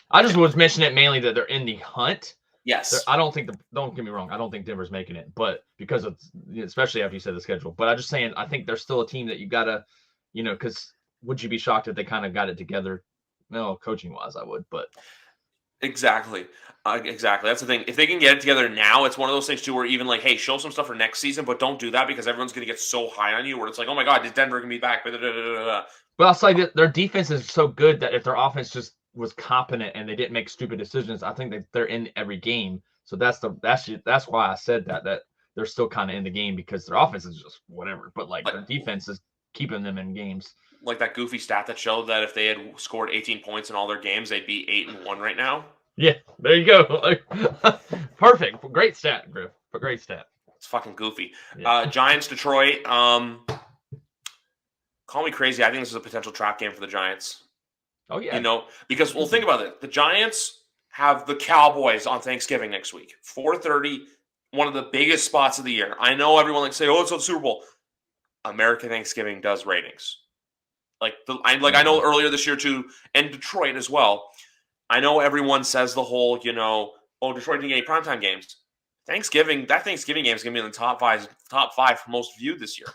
I just was mentioning it mainly that they're in the hunt. Yes. I don't think don't get me wrong. I don't think Denver's making it, but because of, especially after you said the schedule. But I'm just saying, I think they're still a team that you gotta, because would you be shocked if they kind of got it together? No, coaching wise, I would, but. Exactly. Exactly. That's the thing. If they can get it together now, it's one of those things too where even like, hey, show some stuff for next season, but don't do that because everyone's going to get so high on you where it's like, oh my God, is Denver going to be back? But I'll say that their defense is so good that if their offense just was competent and they didn't make stupid decisions, I think that they're in every game. So that's why I said that they're still kind of in the game, because their offense is just whatever. But their defense is keeping them in games. Like that goofy stat that showed that if they had scored 18 points in all their games, they'd be 8-1 right now. Yeah, there you go. Perfect. Great stat, Griff. Great stat. It's fucking goofy. Yeah. Giants, Detroit. Call me crazy. I think this is a potential trap game for the Giants. Oh, yeah. Because we'll think about it. The Giants have the Cowboys on Thanksgiving next week. 4:30, one of the biggest spots of the year. I know everyone say, oh, it's the Super Bowl. American Thanksgiving does ratings. I know earlier this year too, and Detroit as well. I know everyone says the whole, oh, Detroit didn't get any primetime games. That Thanksgiving game is going to be in the top five for most viewed this year.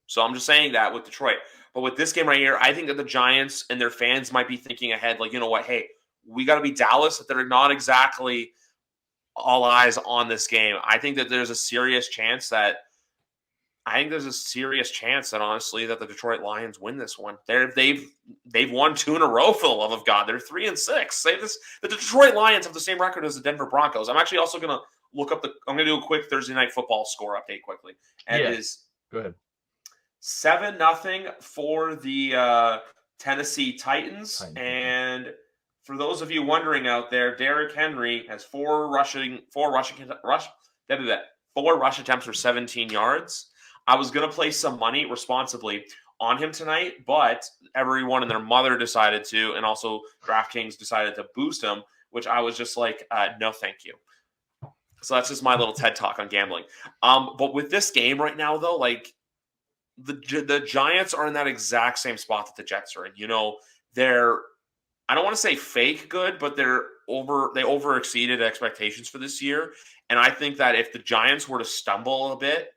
So I'm just saying that with Detroit. But with this game right here, I think that the Giants and their fans might be thinking ahead, like, you know what, hey, we got to beat Dallas. That they're not exactly all eyes on this game. I think that there's a serious chance that honestly that the Detroit Lions win this one. They've won 2 in a row, for the love of God. They're 3-6. The Detroit Lions have the same record as the Denver Broncos. I'm actually also gonna look up I'm gonna do a quick Thursday night football score update quickly. And it is go ahead. 7-0 for the Tennessee Titans. And for those of you wondering out there, Derrick Henry has 4 rush attempts for 17 yards. I was going to place some money responsibly on him tonight, but everyone and their mother decided to, and also DraftKings decided to boost him, which I was just like, no, thank you. So that's just my little TED talk on gambling. But with this game right now, though, like the Giants are in that exact same spot that the Jets are in. They're, I don't want to say fake good, but they over exceeded expectations for this year. And I think that if the Giants were to stumble a bit,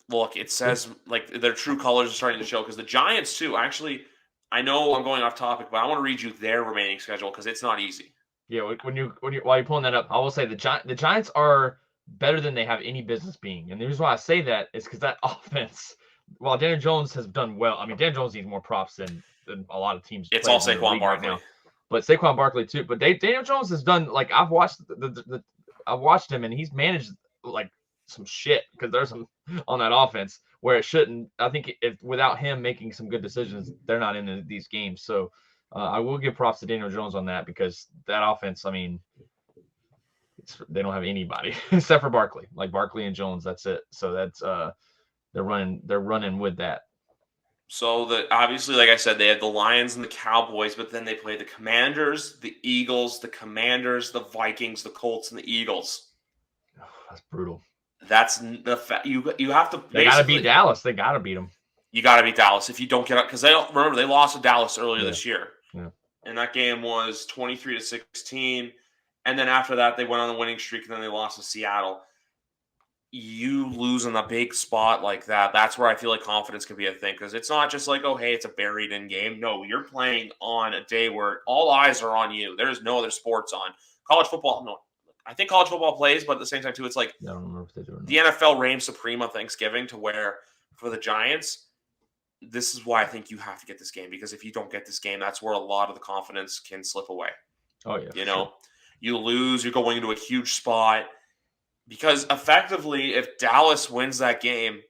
look, it says like their true colors are starting to show, because the Giants too, actually, I know I'm going off topic, but I want to read you their remaining schedule because it's not easy. Yeah, while you're pulling that up, I will say the Giants are better than they have any business being. And the reason why I say that is because that offense, while Daniel Jones has done well, I mean, Daniel Jones needs more props than a lot of teams. It's all Saquon Barkley. Right, but Saquon Barkley too. But Daniel Jones has done, like, I've watched I've watched him, and he's managed like some shit, because there's some on that offense where it shouldn't. I think if without him making some good decisions, they're not in these games. So I will give props to Daniel Jones on that, because that offense, I mean, they don't have anybody except for Barkley, like Barkley and Jones. That's it. So that's they're running with that. So obviously, like I said, they have the Lions and the Cowboys, but then they play the Commanders, the Eagles, the Commanders, the Vikings, the Colts, and the Eagles. Oh, that's brutal. That's the you have to. They got to beat Dallas. They got to beat them. You got to beat Dallas if you don't get up, because they lost to Dallas earlier this year. Yeah. And that game was 23-16. And then after that, they went on a winning streak, and then they lost to Seattle. You lose in a big spot like that, that's where I feel like confidence can be a thing, because it's not just like, oh, hey, it's a buried-in game. No, you're playing on a day where all eyes are on you. There's no other sports on. College football, no. I think college football plays, but at the same time too, it's like I don't remember if they do or not. the NFL reigns supreme on Thanksgiving, to where for the Giants, this is why I think you have to get this game, because if you don't get this game, that's where a lot of the confidence can slip away. Oh yeah, you know, you lose, you're going into a huge spot, because effectively, if Dallas wins that game,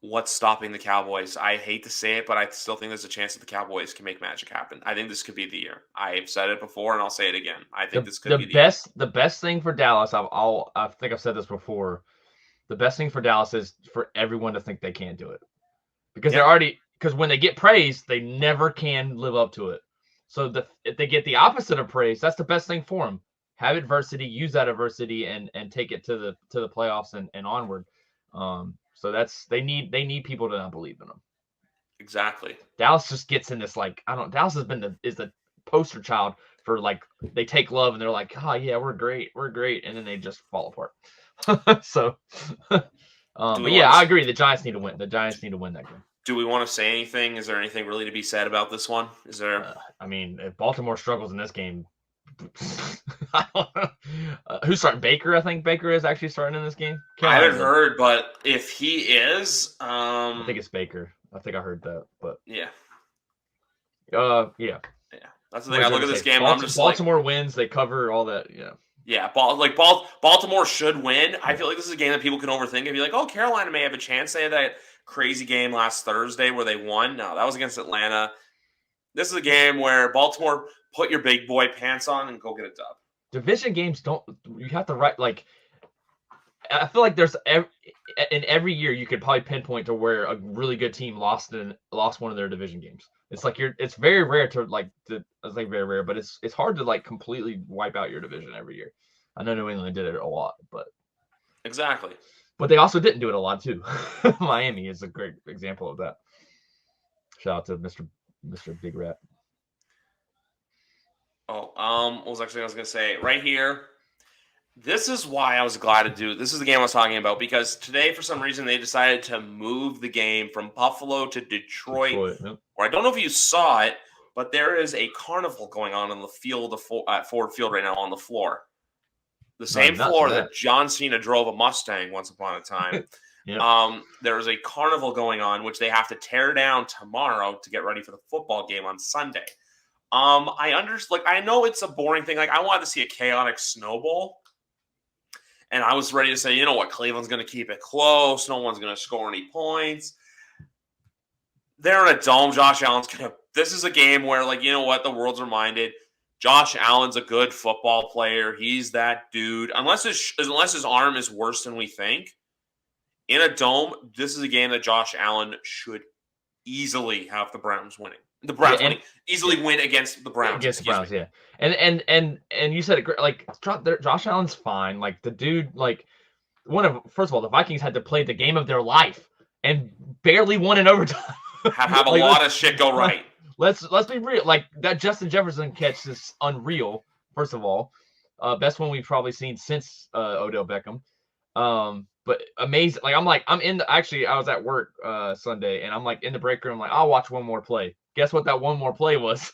what's stopping the Cowboys? I hate to say it, but I still think there's a chance that the Cowboys can make magic happen. I think this could be the year. I've said it before, and I'll say it again. I think this could be the year. The best thing for Dallas. I think I've said this before. The best thing for Dallas is for everyone to think they can't do it, because because when they get praise, they never can live up to it. So if they get the opposite of praise, that's the best thing for them. Have adversity, use that adversity, and take it to the playoffs and onward. So they need people to not believe in them. Exactly. Dallas just gets in this Dallas is the poster child for they take love and they're like, oh yeah, we're great, and then they just fall apart. So, but yeah, I agree. The Giants need to win. The Giants need to win that game. Do we want to say anything? Is there anything really to be said about this one? Is there? I mean, if Baltimore struggles in this game, I don't know. Who's starting? Baker. I think Baker is actually starting in this game. I haven't heard, but if he is, I think it's Baker. I think I heard that, but yeah. Yeah. That's the thing. I look at this game. I'm just Baltimore wins. They cover all that. Yeah. Yeah, Baltimore should win. I feel like this is a game that people can overthink and be like, "Oh, Carolina may have a chance." They had that crazy game last Thursday where they won. No, that was against Atlanta. This is a game where Baltimore, put your big boy pants on and go get a dub. Division games you have to I feel like there's in every year you could probably pinpoint to where a really good team lost one of their division games. It's like it's very rare very rare, but it's hard to completely wipe out your division every year. I know New England did it a lot, but exactly. But they also didn't do it a lot too. Miami is a great example of that. Shout out to Mr. Big Rat. Oh, what was actually I was gonna say right here. This is why I was glad to do. This is the game I was talking about, because today, for some reason, they decided to move the game from Buffalo to Detroit. Yep. Or I don't know if you saw it, but there is a carnival going on the field at Ford Field right now on the floor. The same floor that John Cena drove a Mustang once upon a time. Yep. There is a carnival going on, which they have to tear down tomorrow to get ready for the football game on Sunday. I know it's a boring thing. I wanted to see a chaotic snowball. And I was ready to say, you know what, Cleveland's going to keep it close. No one's going to score any points. They're in a dome. Josh Allen's going to – this is a game where, you know what, the world's reminded. Josh Allen's a good football player. He's that dude. Unless his arm is worse than we think, in a dome, this is a game that Josh Allen should easily have the Browns winning. The Browns easily win against the Browns. Against the Browns, yeah. And you said it, Josh Allen's fine. The dude, first of all, the Vikings had to play the game of their life and barely won in overtime. Have a lot of shit go right. Let's be real. That Justin Jefferson catch is unreal. First of all, best one we've probably seen since Odell Beckham. But amazing. I was at work Sunday, and I'm in the break room. I'll watch one more play. Guess what that one more play was?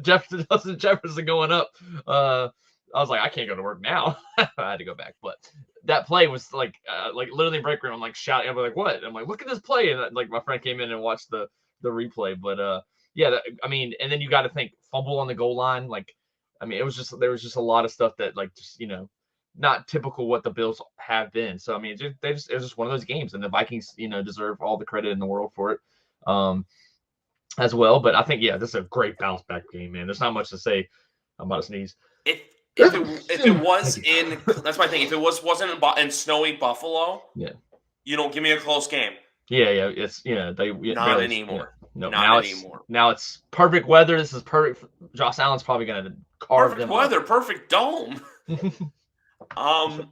Justin Jefferson going up. I was like, I can't go to work now. I had to go back, but that play was literally in break room. I'm shouting. I'm like, what? I'm look at this play, and my friend came in and watched the replay. But yeah, and then you got to think fumble on the goal line. There was just a lot of stuff that not typical what the Bills have been. So it was just one of those games, and the Vikings deserve all the credit in the world for it. As well, but I think this is a great bounce back game, man. There's not much to say. I'm about to sneeze. If it was in, that's my thing. If it wasn't in snowy Buffalo, give me a close game. Yeah, it's not anymore. No, not anymore. Now it's perfect weather. This is perfect. Josh Allen's probably gonna carve perfect weather, perfect dome.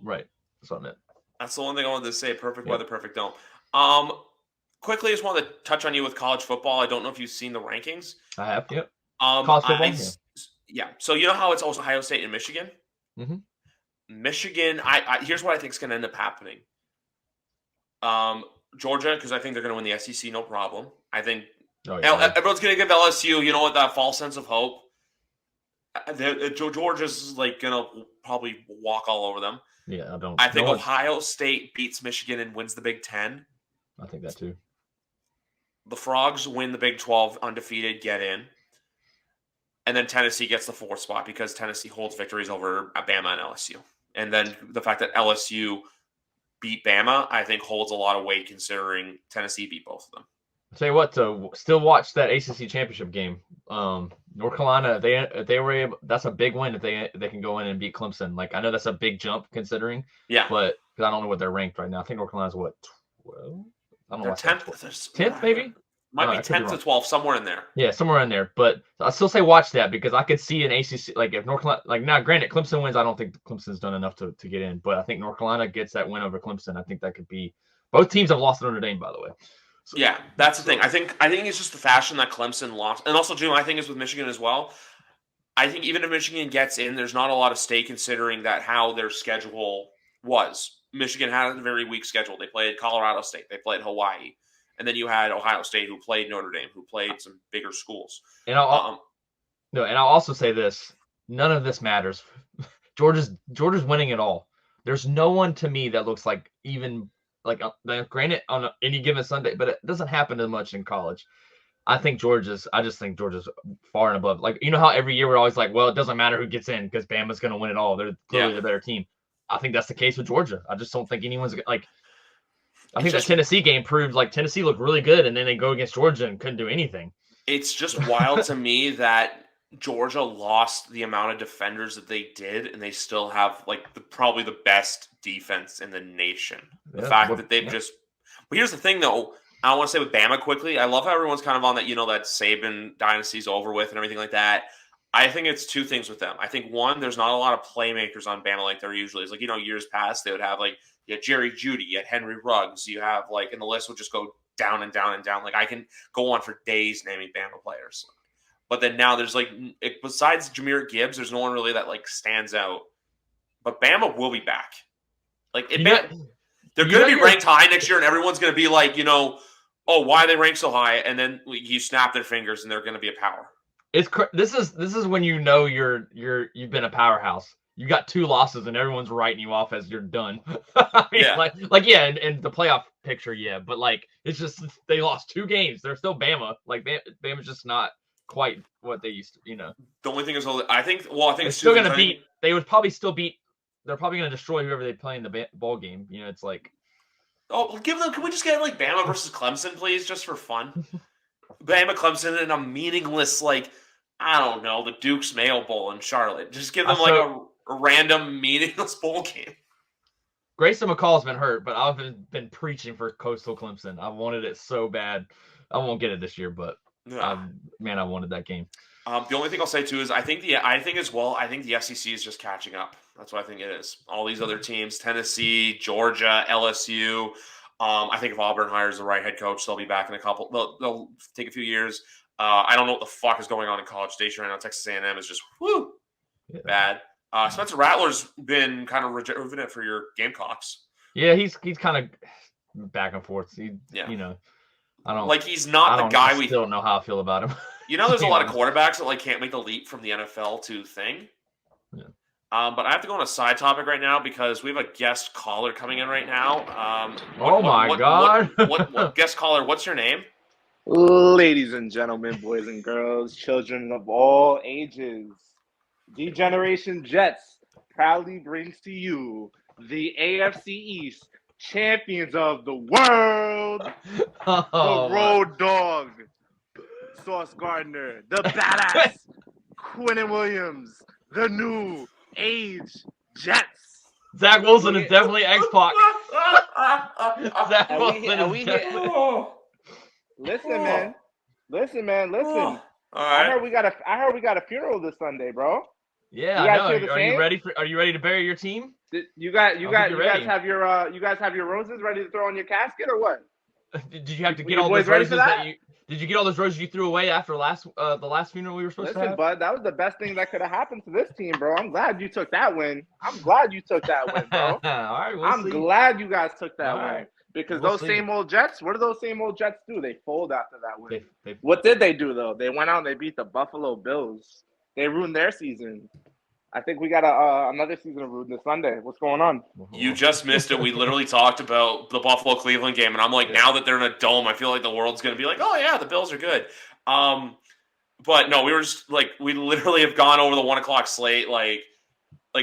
Right. That's what I meant. That's the one thing I wanted to say. Perfect weather, perfect dome. Quickly, I just wanted to touch on you with college football. I don't know if you've seen the rankings. I have, yep. College football, yeah. So you know how it's also Ohio State and Michigan? Mm-hmm. Michigan, here's what I think is going to end up happening. Georgia, because I think they're going to win the SEC, no problem. I think everyone's going to give LSU, that false sense of hope. Georgia's like gonna probably walk all over them. Yeah, I don't. I think No one's. Ohio State beats Michigan and wins the Big Ten. I think that too. The Frogs win the Big 12 undefeated, get in. And then Tennessee gets the 4th spot because Tennessee holds victories over Bama and LSU. And then the fact that LSU beat Bama, I think, holds a lot of weight considering Tennessee beat both of them. I'll tell you what, to still watch that ACC championship game. North Carolina, they were able. That's a big win if they can go in and beat Clemson. Like I know that's a big jump considering. Yeah, but because I don't know what they're ranked right now. I think North Carolina's what 12. I don't know. 10th maybe. Might be 10th to 12th, somewhere in there. Yeah, somewhere in there. But I still say watch that because I could see an ACC like if North Carolina now granted Clemson wins, I don't think Clemson's done enough to get in. But I think North Carolina gets that win over Clemson. I think that could be both teams have lost to Notre Dame, by the way. So, yeah, that's the thing. I think it's just the fashion that Clemson lost. And also, Jim, I think it's with Michigan as well. I think even if Michigan gets in, there's not a lot of stake considering that how their schedule was. Michigan had a very weak schedule. They played Colorado State. They played Hawaii. And then you had Ohio State, who played Notre Dame, who played some bigger schools. And I'll also say this: none of this matters. Georgia's winning it all. There's no one to me that looks like even like granted on any given Sunday, but it doesn't happen as much in college. I just think Georgia's far and above. Like you know how every year we're always like, well, it doesn't matter who gets in because Bama's going to win it all. They're clearly the better team. I think that's the case with Georgia. I just don't think anyone's like. I think that Tennessee game proved like Tennessee looked really good, and then they go against Georgia and couldn't do anything. It's just wild to me that Georgia lost the amount of defenders that they did, and they still have like probably the best defense in the nation. The fact that they've just. But here's the thing, though. I want to say with Bama quickly. I love how everyone's kind of on that. That Saban dynasty's over with and everything like that. I think it's two things with them. I think one, there's not a lot of playmakers on Bama like there usually is. Like years past they would have like. You had Jerry Jeudy, you had Henry Ruggs, you have and the list would just go down and down and down. Like I can go on for days naming Bama players. But then now there's besides Jahmyr Gibbs, there's no one really that stands out. But Bama will be back. They're going to be ranked high next year, and everyone's going to be like, oh, why are they ranked so high? And then you snap their fingers, and they're going to be a power. This is when you've been a powerhouse. You got 2 losses and everyone's writing you off as you're done. I mean, in the playoff picture, but it's just they lost 2 games. They're still Bama. Bama's just not quite what they used to. The only thing is, I think it's still gonna beat. They would probably still beat. They're probably gonna destroy whoever they play in the ball game. It's like. Oh, give them. Can we just get Bama versus Clemson, please, just for fun? Bama, Clemson, in a meaningless I don't know, the Duke's Mayo Bowl in Charlotte. Just give them a random meaningless bowl game. Grayson McCall's been hurt, but I've been preaching for Coastal Clemson. I wanted it so bad. I won't get it this year, but I wanted that game. The only thing I'll say too is I think the SEC is just catching up. That's what I think it is. All these other teams, Tennessee, Georgia, LSU. I think if Auburn hires the right head coach, they'll be back in a couple. They'll take a few years. I don't know what the fuck is going on in College Station right now. Texas A&M is just bad. Spencer Rattler's been kind of rejuvenant for your Gamecocks. Yeah, he's kind of back and forth. I don't he's not the guy we don't know how I feel about him. There's a lot of quarterbacks that can't make the leap from the NFL to thing. Yeah. But I have to go on a side topic right now because we have a guest caller coming in right now. God! What guest caller? What's your name? Ladies and gentlemen, boys and girls, children of all ages, D-Generation Jets proudly brings to you the AFC East champions of the world, the Road Dog, Sauce Gardner, the badass Quinnen Williams, the new age Jets. Zach Wilson is definitely X-Pac. Zach Wilson is definitely... Listen, man. All right. I heard we got a funeral this Sunday, bro. Yeah, I know. Are you ready to bury your team? You guys have your roses ready to throw on your casket or what? Did you have to get all those roses did you get all those roses you threw away after the last funeral we were supposed to have? Listen, bud, that was the best thing that could have happened to this team, bro. I'm glad you took that win. Bro. All right, I'm glad you guys took that win. Because same old Jets, what do those same old Jets do? They fold after that win. What did they do, though? They went out and they beat the Buffalo Bills. They ruined their season. I think we got another season of ruin this Sunday. What's going on? You just missed it. We literally talked about the Buffalo-Cleveland game, and I'm like, now that they're in a dome, I feel like the world's going to be like, oh, yeah, the Bills are good. But no, we were just like, we literally have gone over the 1 o'clock slate, like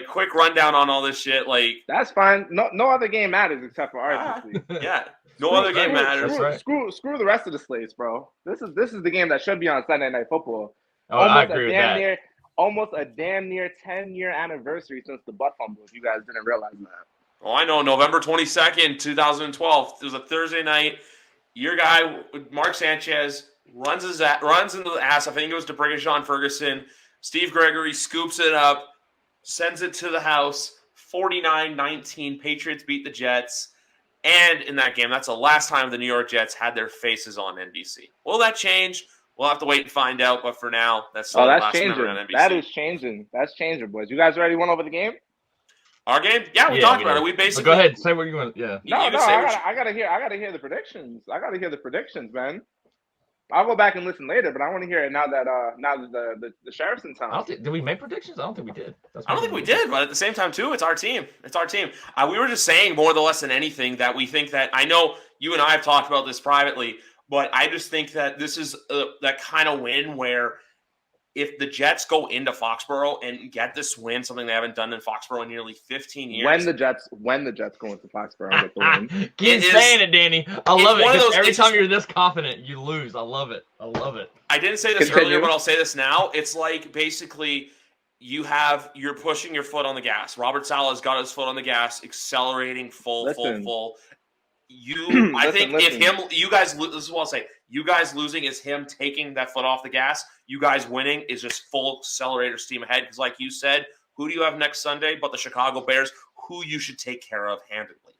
quick rundown on all this shit. Like, that's fine. No other game matters except for ours this week. Yeah, no other game matters. Screw the rest of the slates, bro. This is the game that should be on Sunday Night Football. Oh, I agree with that. Almost a damn near 10-year anniversary since the butt fumble. If you guys didn't realize that. Oh, I know. November 22nd, 2012. It was a Thursday night. Your guy, Mark Sanchez, runs into the ass. I think it was to John Ferguson. Steve Gregory scoops it up, sends it to the house. 49-19. Patriots beat the Jets. And in that game, that's the last time the New York Jets had their faces on NBC. Will that change? We'll have to wait and find out. But for now, that's the last changing. On NBC. That is changing. That's changing, boys. You guys already went over the game? Our game? Yeah, we talked about it. We basically. But go ahead, say what you want. Yeah. I gotta hear the predictions. I gotta hear the predictions, man. I'll go back and listen later, but I want to hear it now that the sheriff's in town. Did we make predictions? I don't think we did. I don't think we did, but at the same time too, it's our team. It's our team. We were just saying more or less than anything that we think that I know you and I have talked about this privately, but I just think that this is that kind of win where if the Jets go into Foxborough and get this win, something they haven't done in Foxborough in nearly 15 years. When the Jets go into Foxborough and get the win. Keep saying it, Danny. I love it. Because every time you're this confident, you lose. I love it. I didn't say this earlier, but I'll say this now. It's like basically you're pushing your foot on the gas. Robert Saleh's got his foot on the gas, accelerating full. I think if you guys, this is what I'll say. You guys losing is him taking that foot off the gas. You guys winning is just full accelerator steam ahead. Because like you said, who do you have next Sunday but the Chicago Bears, who you should take care of handedly?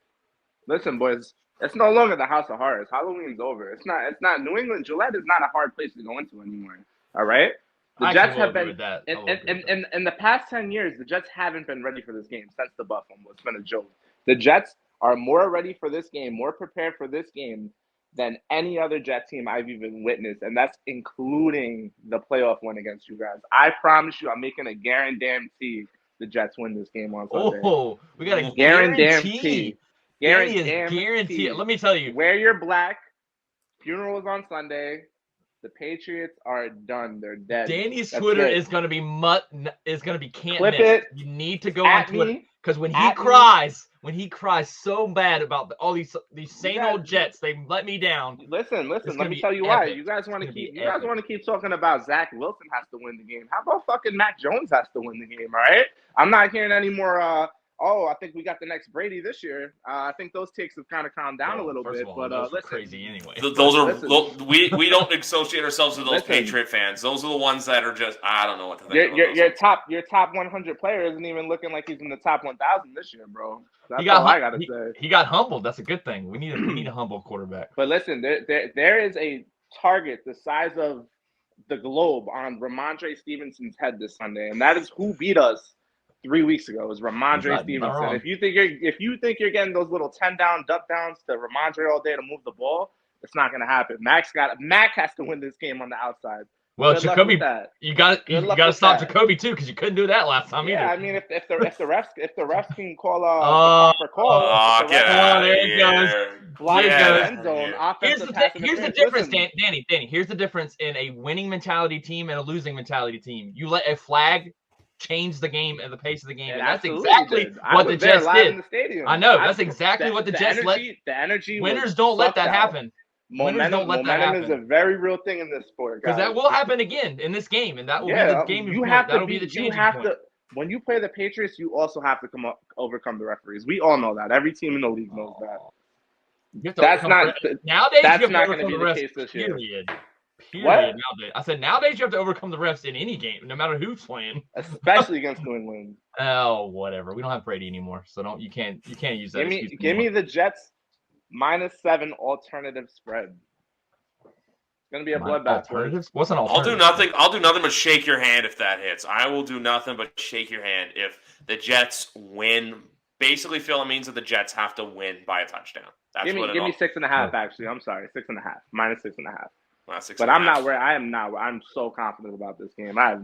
Listen, boys, it's no longer the House of Horrors. Halloween's over. It's not New England. Gillette is not a hard place to go into anymore. All right? The Jets have been in the past 10 years, the Jets haven't been ready for this game since the butt fumble. It's been a joke. The Jets are more ready for this game, more prepared for this game than any other Jet team I've even witnessed, and that's including the playoff win against you guys. I promise you, I'm making a guarantee the Jets win this game on Sunday. Oh, we got a guarantee. Guarantee. Let me tell you. Wear your black. Funeral is on Sunday. The Patriots are done. They're dead. Danny's Twitter is going to be can't Clip miss. it. You need to go on Twitter because when he cries so bad about all these same old Jets, they let me down. Listen. Let me tell you why. You guys want to keep talking about Zach Wilson has to win the game. How about fucking Mac Jones has to win the game? All right. I'm not hearing any more. I think we got the next Brady this year. I think those takes have kind of calmed down a little bit. But listen, crazy anyway. Those are we don't associate ourselves with those Patriot fans. Those are the ones that are just I don't know what to think. Your top 100 player isn't even looking like he's in the top 1,000 this year, bro. That's all I gotta say. He got humbled. That's a good thing. We need a humble quarterback. But listen, there is a target the size of the globe on Ramondre Stevenson's head this Sunday, and that is who beat us 3 weeks ago. It was Ramondre Stevenson. If you think you're getting those little 10 down duck downs to Ramondre all day to move the ball, it's not gonna happen. Mac has to win this game on the outside. Well, Jacoby, you got to stop Jacoby too because you couldn't do that last time either. Yeah, I mean, if the refs can call the proper call, there he goes. Here's the difference, Danny. Here's the difference in a winning mentality team and a losing mentality team. You let a flag change the game and the pace of the game, and that's exactly what the Jets did. I know that's exactly what the Jets let. The energy. Winners don't let that happen. Momentum is a very real thing in this sport, guys. Because that will happen again in this game, and that will be the game. That'll be the changing point. When you play the Patriots, you also have to overcome the referees. We all know that. Every team in the league knows that. That's not going to be the case this year. Period. Nowadays, I said nowadays you have to overcome the refs in any game, no matter who's playing, especially against New England. Oh, whatever. We don't have Brady anymore, so you can't use that. Give me the Jets -7 alternative spread. It's gonna be a bloodbath. What's an alternative? I'll do nothing but shake your hand if that hits. I will do nothing but shake your hand if the Jets win. Basically, Phil, it means that the Jets have to win by a touchdown. That's give me 6.5. Actually, I'm sorry, 6.5 -6.5. Last 6 But and a I'm half. not where I am now. I'm so confident about this game. I have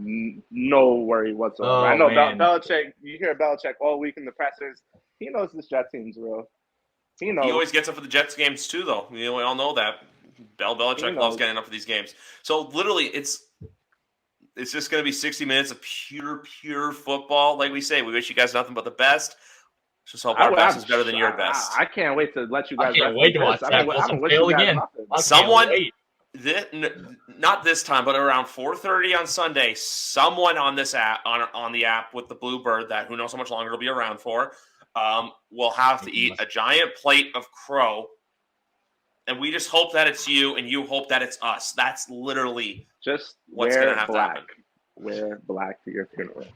no worry whatsoever. Oh, I know man. Belichick. You hear Belichick all week in the pressers. He knows this Jets team's real. He knows. He always gets up for the Jets games too, though. We all know that. Belichick loves getting up for these games. So literally, it's just going to be 60 minutes of pure football. Like we say, we wish you guys nothing but the best. Just hope our best is better than your best. I can't wait to let you guys. I can't wait to watch Zach Wilson fail again. Someone, not this time, but around 4:30 on Sunday, someone on this app, on the app with the Bluebird, that who knows how much longer it'll be around for, will have to eat a giant plate of crow. And we just hope that it's you, and you hope that it's us. That's literally just what's going to have to happen. Wear black for your funeral.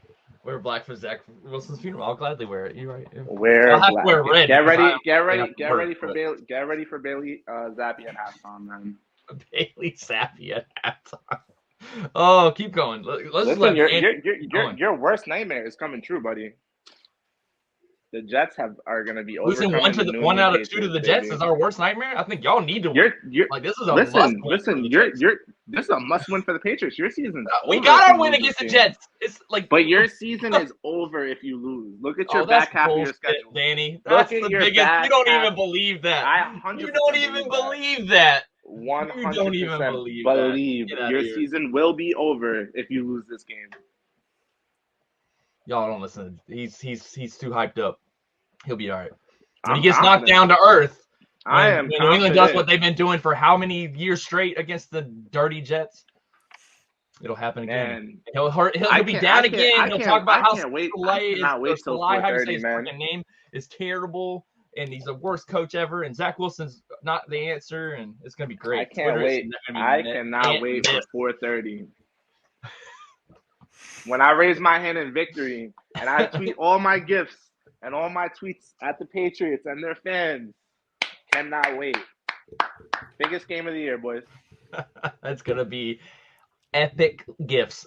Wear black for Zach Wilson's funeral. I'll gladly wear it. You're right. Yeah. Wear black. Wear red. Get ready for Bailey Zappi at halftime, man. Bailey Zappi at halftime. Oh, keep going. Listen, your worst nightmare is coming true, buddy. The Jets are going to be losing one out of two to the Jets is our worst nightmare. I think y'all need to win. This is a must win. This is a must win for the Patriots. Your season. We got our win against the Jets. It's like, but your season is over if you lose. Look at your back half of your schedule, Danny. That's the biggest. You don't even believe that. You don't even believe that. 100% don't even believe your season will be over if you lose this game. Y'all don't listen. He's too hyped up. He'll be all right. When he gets knocked down to earth, when New England does what they've been doing for how many years straight against the dirty Jets, it'll happen again. He'll be down again. He'll talk about how Salai, how you say his freaking name, is terrible, and he's the worst coach ever, and Zach Wilson's not the answer, and it's gonna be great. I can't wait. I cannot wait for 4:30. When I raise my hand in victory and I tweet all my gifts and all my tweets at the Patriots and their fans, cannot wait. Biggest game of the year, boys. That's going to be epic gifts.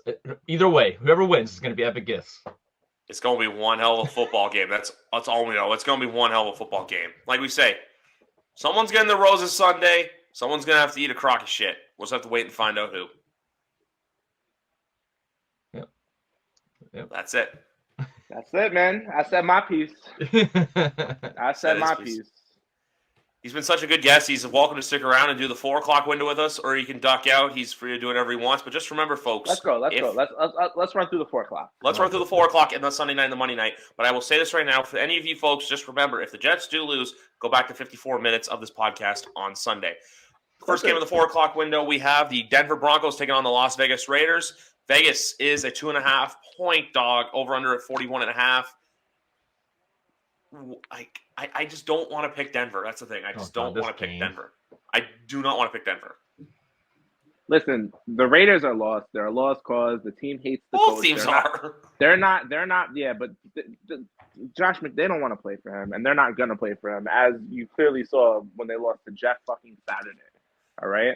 Either way, whoever wins is going to be epic gifts. It's going to be one hell of a football game. That's all we know. It's going to be one hell of a football game. Like we say, someone's getting the roses Sunday. Someone's going to have to eat a crock of shit. We'll just have to wait and find out who. Yep. That's it. That's it, man. I said my piece. I said my piece. He's been such a good guest. He's welcome to stick around and do the 4 o'clock window with us, or he can duck out. He's free to do whatever he wants. But just remember, folks. Let's go. Let's run through the 4 o'clock. Let's run through the 4 o'clock and the Sunday night and the Monday night. But I will say this right now. For any of you folks, just remember, if the Jets do lose, go back to 54 minutes of this podcast on Sunday. First game of the 4 o'clock window, we have the Denver Broncos taking on the Las Vegas Raiders. Vegas is a 2.5-point dog, over under at 41.5. I just don't want to pick Denver. That's the thing. I just don't want to pick Denver. I do not want to pick Denver. Listen, the Raiders are lost. They're a lost cause. The team hates the coach. Both teams are. They're not. Yeah, but Josh they don't want to play for him, and they're not gonna play for him, as you clearly saw when they lost to Jeff fucking Saturday. All right,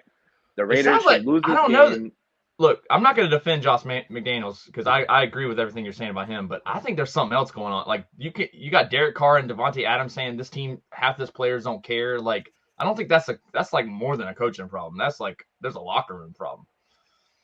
the Raiders should lose this game. Look, I'm not going to defend Josh McDaniels because I agree with everything you're saying about him, but I think there's something else going on. Like you got Derek Carr and Devontae Adams saying this team, half this players don't care. Like I don't think that's like more than a coaching problem. That's like there's a locker room problem.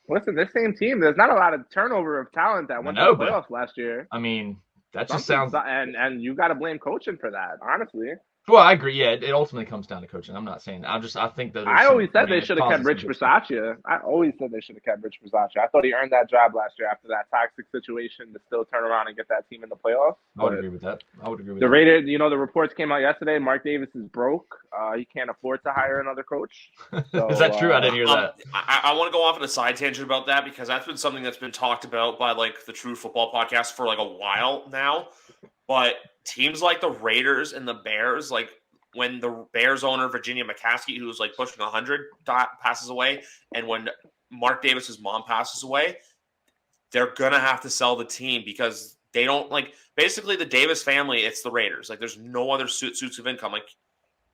Listen, this same team, there's not a lot of turnover of talent that went to the playoffs last year. I mean, that just sounds and you got to blame coaching for that, honestly. Well, I agree. Yeah, it ultimately comes down to coaching. I'm not saying. I think that. I always said they should have kept Rich Bisaccia. I thought he earned that job last year after that toxic situation to still turn around and get that team in the playoffs. I would agree with that. The Raiders, the reports came out yesterday. Mark Davis is broke. He can't afford to hire another coach. So, is that true? I didn't hear that. I want to go off on a side tangent about that because that's been something that's been talked about by like the True Football podcast for like a while now. But teams like the Raiders and the Bears, like when the Bears owner, Virginia McCaskey, who's like pushing 100, passes away, and when Mark Davis's mom passes away, they're going to have to sell the team because they don't like basically the Davis family. It's the Raiders. Like there's no other suits of income. Like,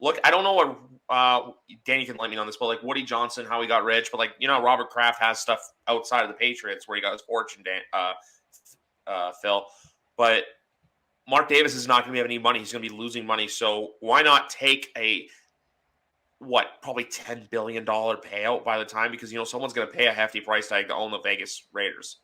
look, I don't know what Danny can let me know on this, but like Woody Johnson, how he got rich, but like, Robert Kraft has stuff outside of the Patriots where he got his fortune, Phil, but Mark Davis is not going to have any money. He's going to be losing money. So why not take a probably $10 billion payout by the time, because someone's going to pay a hefty price tag to own the Vegas Raiders.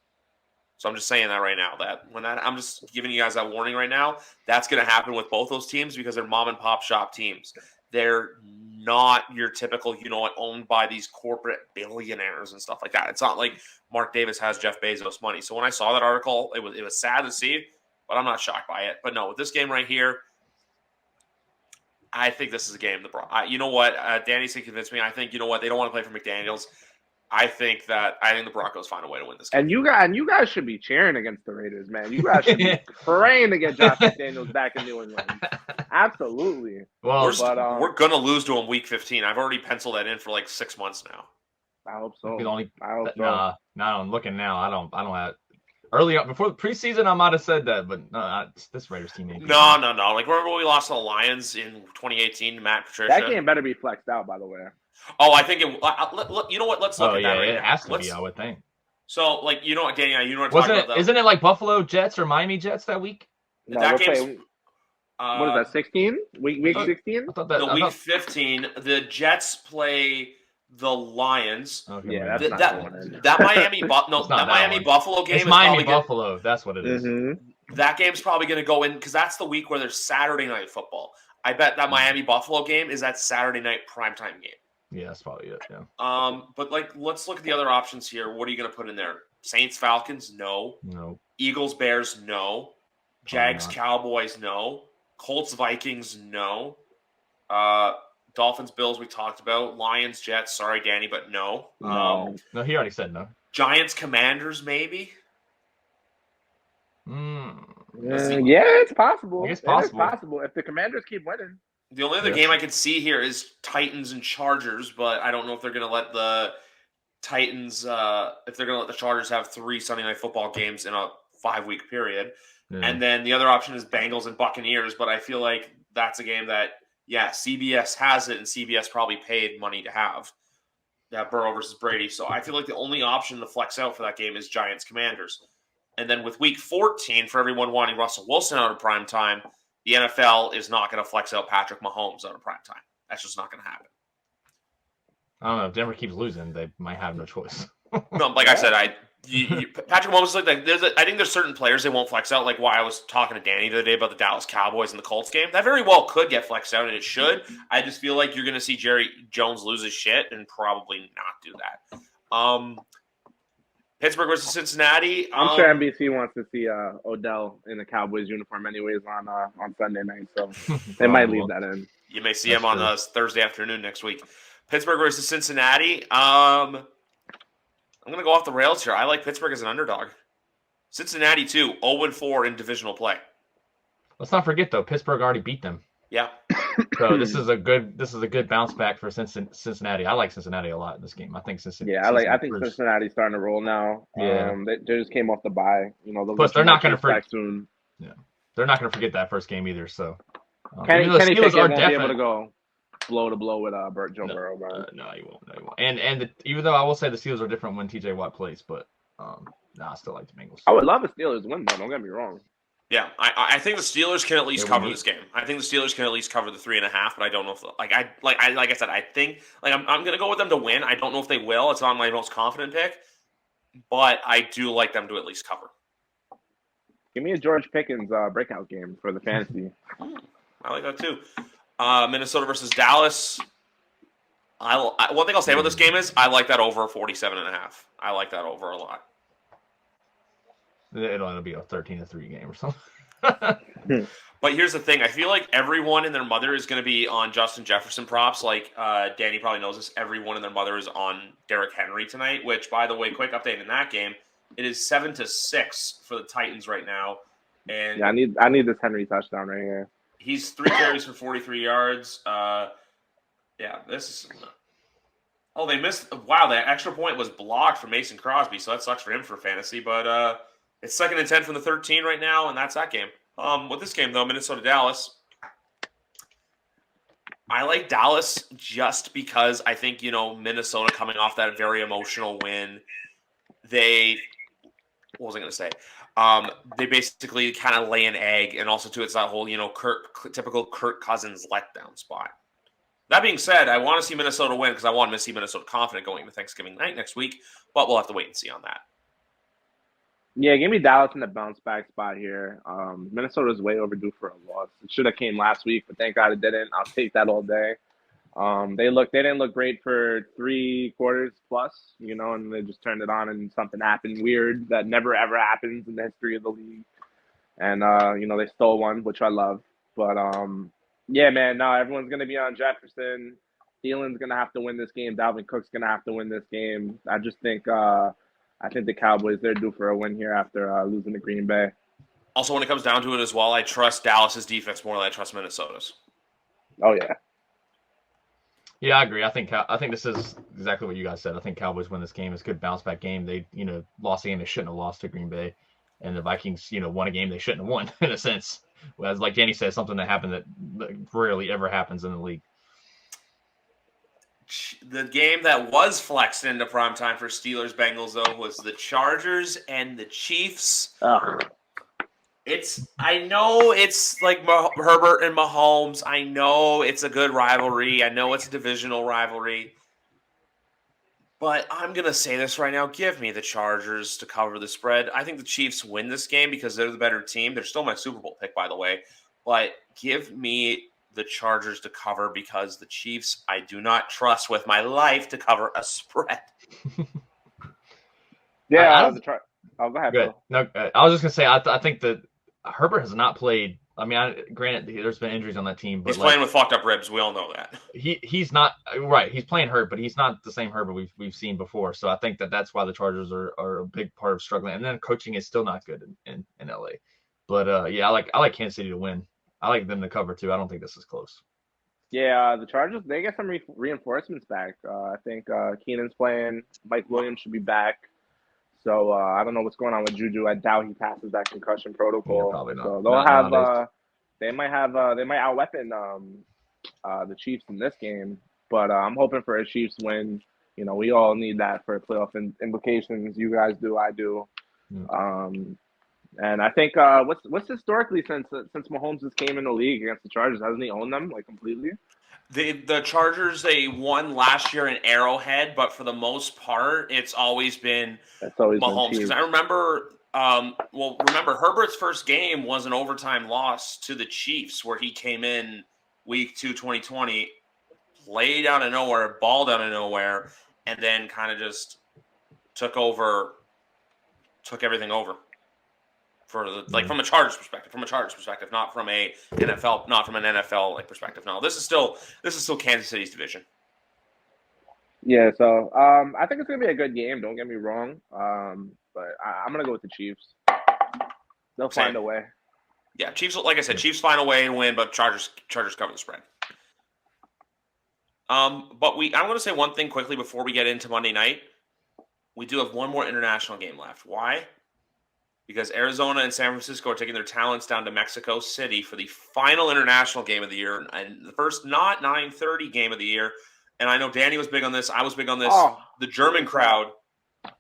So I'm just saying that right now. I'm just giving you guys that warning right now. That's going to happen with both those teams because they're mom and pop shop teams. They're not your typical, owned by these corporate billionaires and stuff like that. It's not like Mark Davis has Jeff Bezos money. So when I saw that article, it was sad to see, but I'm not shocked by it. But no, with this game right here, I think this is a game. You know what? Danny's can convince me. I think, they don't want to play for McDaniels. I think the Broncos find a way to win this game. And you guys should be cheering against the Raiders, man. You guys should be praying to get Josh McDaniels back in New England. Absolutely. Well, we're gonna lose to him week 15. I've already penciled that in for like 6 months now. I hope so. I hope so. No, I'm looking now. I don't have early up before the preseason. I might have said that, but no, this Raiders team. No. Like remember when we lost to the Lions in 2018? Matt Patricia. That game better be flexed out, by the way. Oh, I think it. You know what? Let's look at that. Right it now. has to be. I would think. So, like, you know what, Danny? You know what I'm talking about? Isn't it like Buffalo Jets or Miami Jets that week? No, that game's. What is that? 16? Week 16? Week 15. The Jets play the Lions. Okay, yeah, that's that Miami Buffalo game. It's Miami Buffalo. That's what it is. Mm-hmm. That game's probably going to go in because that's the week where there's Saturday night football. I bet that Miami Buffalo game is that Saturday night primetime game. Yeah, that's probably it. Yeah. But let's look at the other options here. What are you going to put in there? Saints Falcons? No. Eagles Bears? No. Jags Cowboys? No. Colts Vikings? No. Dolphins Bills we talked about. Lions Jets? Sorry, Danny, but no. No, he already said no. Giants Commanders? Maybe. Yeah, it's possible. It's possible if the Commanders keep winning. The only other game I could see here is Titans and Chargers, but I don't know if they're going to let the Titans, if they're going to let the Chargers have 3 Sunday Night Football games in a 5-week period. Yeah. And then the other option is Bengals and Buccaneers, but I feel like that's a game that, CBS has it, and CBS probably paid money to have. Burrow versus Brady. So I feel like the only option to flex out for that game is Giants Commanders. And then with week 14, for everyone wanting Russell Wilson out of prime time, the NFL is not going to flex out Patrick Mahomes out of prime time. That's just not going to happen. I don't know. If Denver keeps losing, they might have no choice. No, like I said, Patrick Mahomes is like that. I think there's certain players they won't flex out. Like why I was talking to Danny the other day about the Dallas Cowboys and the Colts game. That very well could get flexed out, and it should. I just feel like you're going to see Jerry Jones lose his shit and probably not do that. Pittsburgh versus Cincinnati. I'm sure NBC wants to see Odell in the Cowboys uniform anyways on Sunday night, so they might leave that in. You may see him on Thursday afternoon next week. Pittsburgh versus Cincinnati. I'm going to go off the rails here. I like Pittsburgh as an underdog. Cincinnati, too, 0-4 in divisional play. Let's not forget, though, Pittsburgh already beat them. Yeah. So this is a good bounce back for Cincinnati. I like Cincinnati a lot in this game. I think Cincinnati. Yeah, I think Cincinnati's starting to roll now. Yeah. They just came off the bye. Plus they're not going to forget soon. Yeah, they're not going to forget that first game either. So Kenny Pickett won't be able to go blow to blow with Joe Burrow. No, he won't. And even though I will say the Steelers are different when TJ Watt plays, but I still like the Bengals. I would love the Steelers win, though. Don't get me wrong. Yeah, I think the Steelers can at least cover this game. I think the Steelers can at least cover the 3.5, but I don't know if like I said, I think I'm gonna go with them to win. I don't know if they will. It's not my most confident pick, but I do like them to at least cover. Give me a George Pickens breakout game for the fantasy. I like that too. Minnesota versus Dallas. One thing I'll say about this game is I like that over 47.5. I like that over a lot. It'll be a 13-3 game or something. But here's the thing. I feel like everyone and their mother is going to be on Justin Jefferson props. Like Danny probably knows this. Everyone and their mother is on Derrick Henry tonight, which, by the way, quick update in that game. It is 7-6 for the Titans right now. And yeah, I need this Henry touchdown right here. He's 3 carries for 43 yards. This is – they missed – wow, that extra point was blocked for Mason Crosby, so that sucks for him for fantasy. But it's 2nd and 10 from the 13 right now, and that's that game. With this game, though, Minnesota-Dallas, I like Dallas just because I think, Minnesota coming off that very emotional win, what was I going to say? They basically kind of lay an egg, and also, too, it's that whole, typical Kirk Cousins letdown spot. That being said, I want to see Minnesota win because I want to see Minnesota confident going into Thanksgiving night next week, but we'll have to wait and see on that. Yeah, give me Dallas in the bounce back spot here. Minnesota's way overdue for a loss. It should have came last week, but thank God it didn't. I'll take that all day. They didn't look great for 3 quarters plus, and they just turned it on and something happened weird that never ever happens in the history of the league. And they stole one, which I love. But yeah, man, no, everyone's gonna be on Jefferson. Thielen's gonna have to win this game. Dalvin Cook's gonna have to win this game. I just think I think the Cowboys, they're due for a win here after losing to Green Bay. Also, when it comes down to it as well, I trust Dallas's defense more than I trust Minnesota's. Oh yeah. Yeah, I agree. I think this is exactly what you guys said. I think Cowboys win this game. It's a good bounce back game. They, lost a game they shouldn't have lost to Green Bay, and the Vikings, won a game they shouldn't have won in a sense. Whereas, like Danny said, something that happened that rarely ever happens in the league. The game that was flexed into primetime for Steelers-Bengals, though, was the Chargers and the Chiefs. Ugh. I know it's like Herbert and Mahomes. I know it's a good rivalry. I know it's a divisional rivalry. But I'm going to say this right now. Give me the Chargers to cover the spread. I think the Chiefs win this game because they're the better team. They're still my Super Bowl pick, by the way. But give me the Chargers to cover because the Chiefs I do not trust with my life to cover a spread. Yeah, go ahead. Good. No, I was just gonna say I think that Herbert has not played. I mean, granted, there's been injuries on that team, but he's playing with fucked up ribs. We all know that. He's not right. He's playing hurt, but he's not the same Herbert we've seen before. So I think that's why the Chargers are a big part of struggling. And then coaching is still not good in LA. But yeah, I like Kansas City to win. I like them to cover too. I don't think this is close. Yeah, the Chargers, they get some reinforcements back. I think Keenan's playing. Mike Williams should be back. So I don't know what's going on with Juju. I doubt he passes that concussion protocol. Yeah, probably not. So they'll have they might outweapon the Chiefs in this game. But I'm hoping for a Chiefs win. We all need that for playoff implications. You guys do, I do. Yeah. And I think what's historically since Mahomes just came in the league against the Chargers, hasn't he owned them like completely? The Chargers, they won last year in Arrowhead, but for the most part, it's always been Mahomes. Because I remember, remember Herbert's first game was an overtime loss to the Chiefs, where he came in week 2, 2020, laid out of nowhere, balled out of nowhere, and then kind of just took everything over. From a Chargers perspective, not from an NFL perspective. No, this is still Kansas City's division. Yeah, so I think it's gonna be a good game. Don't get me wrong, but I'm gonna go with the Chiefs. They'll find a way. Yeah, Chiefs. Like I said, Chiefs find a way to win, but Chargers cover the spread. I'm going to say one thing quickly before we get into Monday night. We do have one more international game left. Why? Because Arizona and San Francisco are taking their talents down to Mexico City for the final international game of the year and the first not 9:30 game of the year. And I know Danny was big on this. I was big on this. Oh. The German crowd,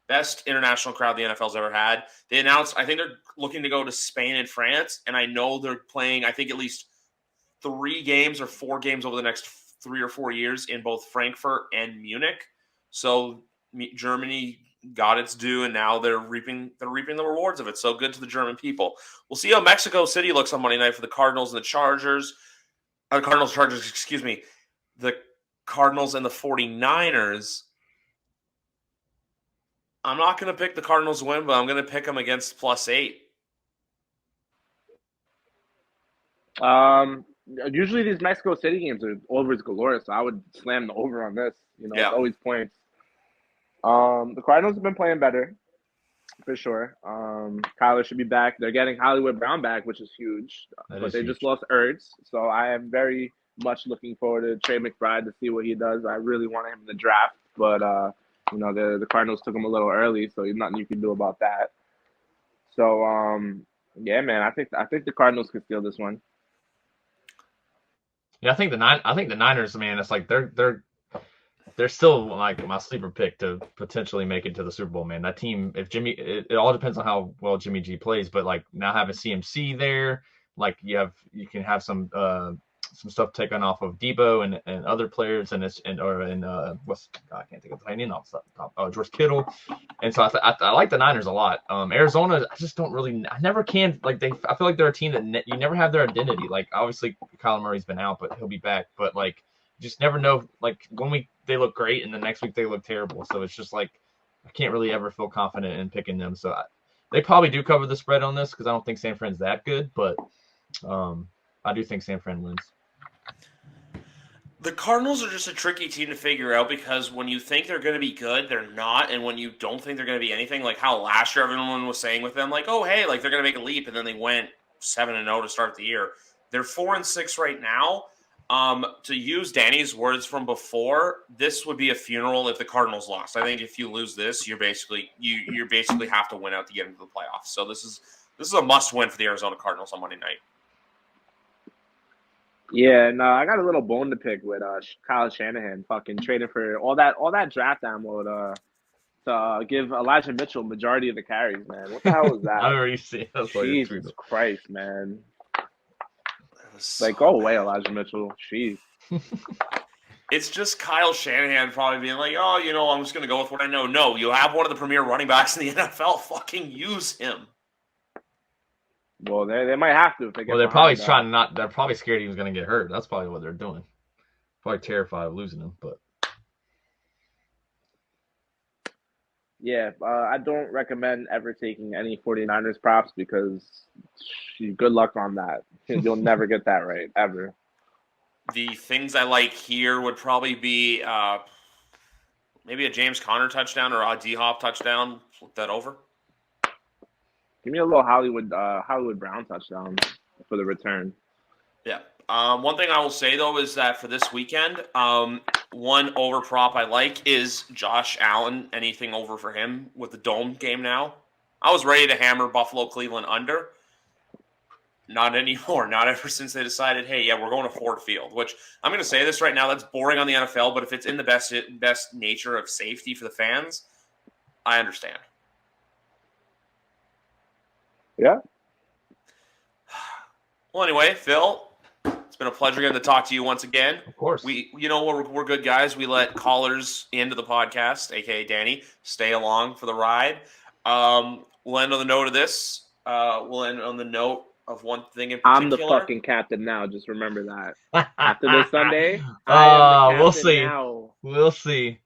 best international crowd the NFL's ever had. They announced, I think they're looking to go to Spain and France. And I know they're playing, I think, at least 3 games or 4 games over the next 3 or 4 years in both Frankfurt and Munich. So Germany got its due, and now they're reaping the rewards of it. So good to the German people. We'll see how Mexico City looks on Monday night for the Cardinals and the Chargers. The Cardinals and the 49ers. I'm not going to pick the Cardinals to win, but I'm going to pick them against +8. Usually these Mexico City games are overs galore, so I would slam the over on this. It's always points. The Cardinals have been playing better, for sure. Kyler should be back. They're getting Hollywood Brown back, which is huge. But they just lost Ertz, so I am very much looking forward to Trey McBride to see what he does. I really want him in the draft, but the Cardinals took him a little early, so there's nothing you can do about that. So yeah, man, I think the Cardinals could steal this one. Yeah, I think the Niners, man, it's like they're still like my sleeper pick to potentially make it to the Super Bowl, man. That team, if it all depends on how well Jimmy G plays, but like now having CMC there, like you can have some some stuff taken off of Debo and other players, and I can't think of the name off the top. George Kittle, and so I like the Niners a lot. Arizona, I just don't really, I never can like I feel like they're a team that you never have their identity. Like obviously Kyler Murray's been out, but he'll be back. But like just never know. Like 1 week they look great, and the next week they look terrible. So it's just like I can't really ever feel confident in picking them. So they probably do cover the spread on this because I don't think San Fran's that good, but I do think San Fran wins. The Cardinals are just a tricky team to figure out because when you think they're going to be good, they're not. And when you don't think they're going to be anything, like how last year everyone was saying with them, like, oh, hey, like they're going to make a leap. And then they went 7-0 to start the year. They're 4-6 right now. To use Danny's words from before, this would be a funeral if the Cardinals lost. I think if you lose this, you're basically have to win out to get into the playoffs. So this is a must win for the Arizona Cardinals on Monday night. Yeah, no, I got a little bone to pick with Kyle Shanahan fucking trading for all that draft ammo to give Elijah Mitchell majority of the carries, man. What the hell was that? I already see. Jesus Christ, man. Like, go away, Elijah Mitchell. Jeez. It's just Kyle Shanahan probably being like, oh, I'm just going to go with what I know. No, you have one of the premier running backs in the NFL. Fucking use him. Well, they might have to. If they get they're probably they're probably scared he was going to get hurt. That's probably what they're doing. Probably terrified of losing him, but. Yeah, I don't recommend ever taking any 49ers props because good luck on that. You'll never get that right, ever. The things I like here would probably be maybe a James Conner touchdown or a D-Hop touchdown. Flip that over. Give me a little Hollywood Brown touchdown for the return. Yeah. One thing I will say, though, is that for this weekend, one over prop I like is Josh Allen. Anything over for him with the Dome game now. I was ready to hammer Buffalo Cleveland under. Not anymore. Not ever since they decided, hey, yeah, we're going to Ford Field, which I'm going to say this right now. That's boring on the NFL, but if it's in the best nature of safety for the fans, I understand. Yeah. Well, anyway, Phil, it's been a pleasure getting to talk to you once again. Of course. We're good guys. We let callers into the podcast, aka Danny, stay along for the ride. We'll end on the note of this. We'll end on the note of one thing in particular. I'm the fucking captain now. Just remember that. After this Sunday, I am the captain we'll see. now. We'll see.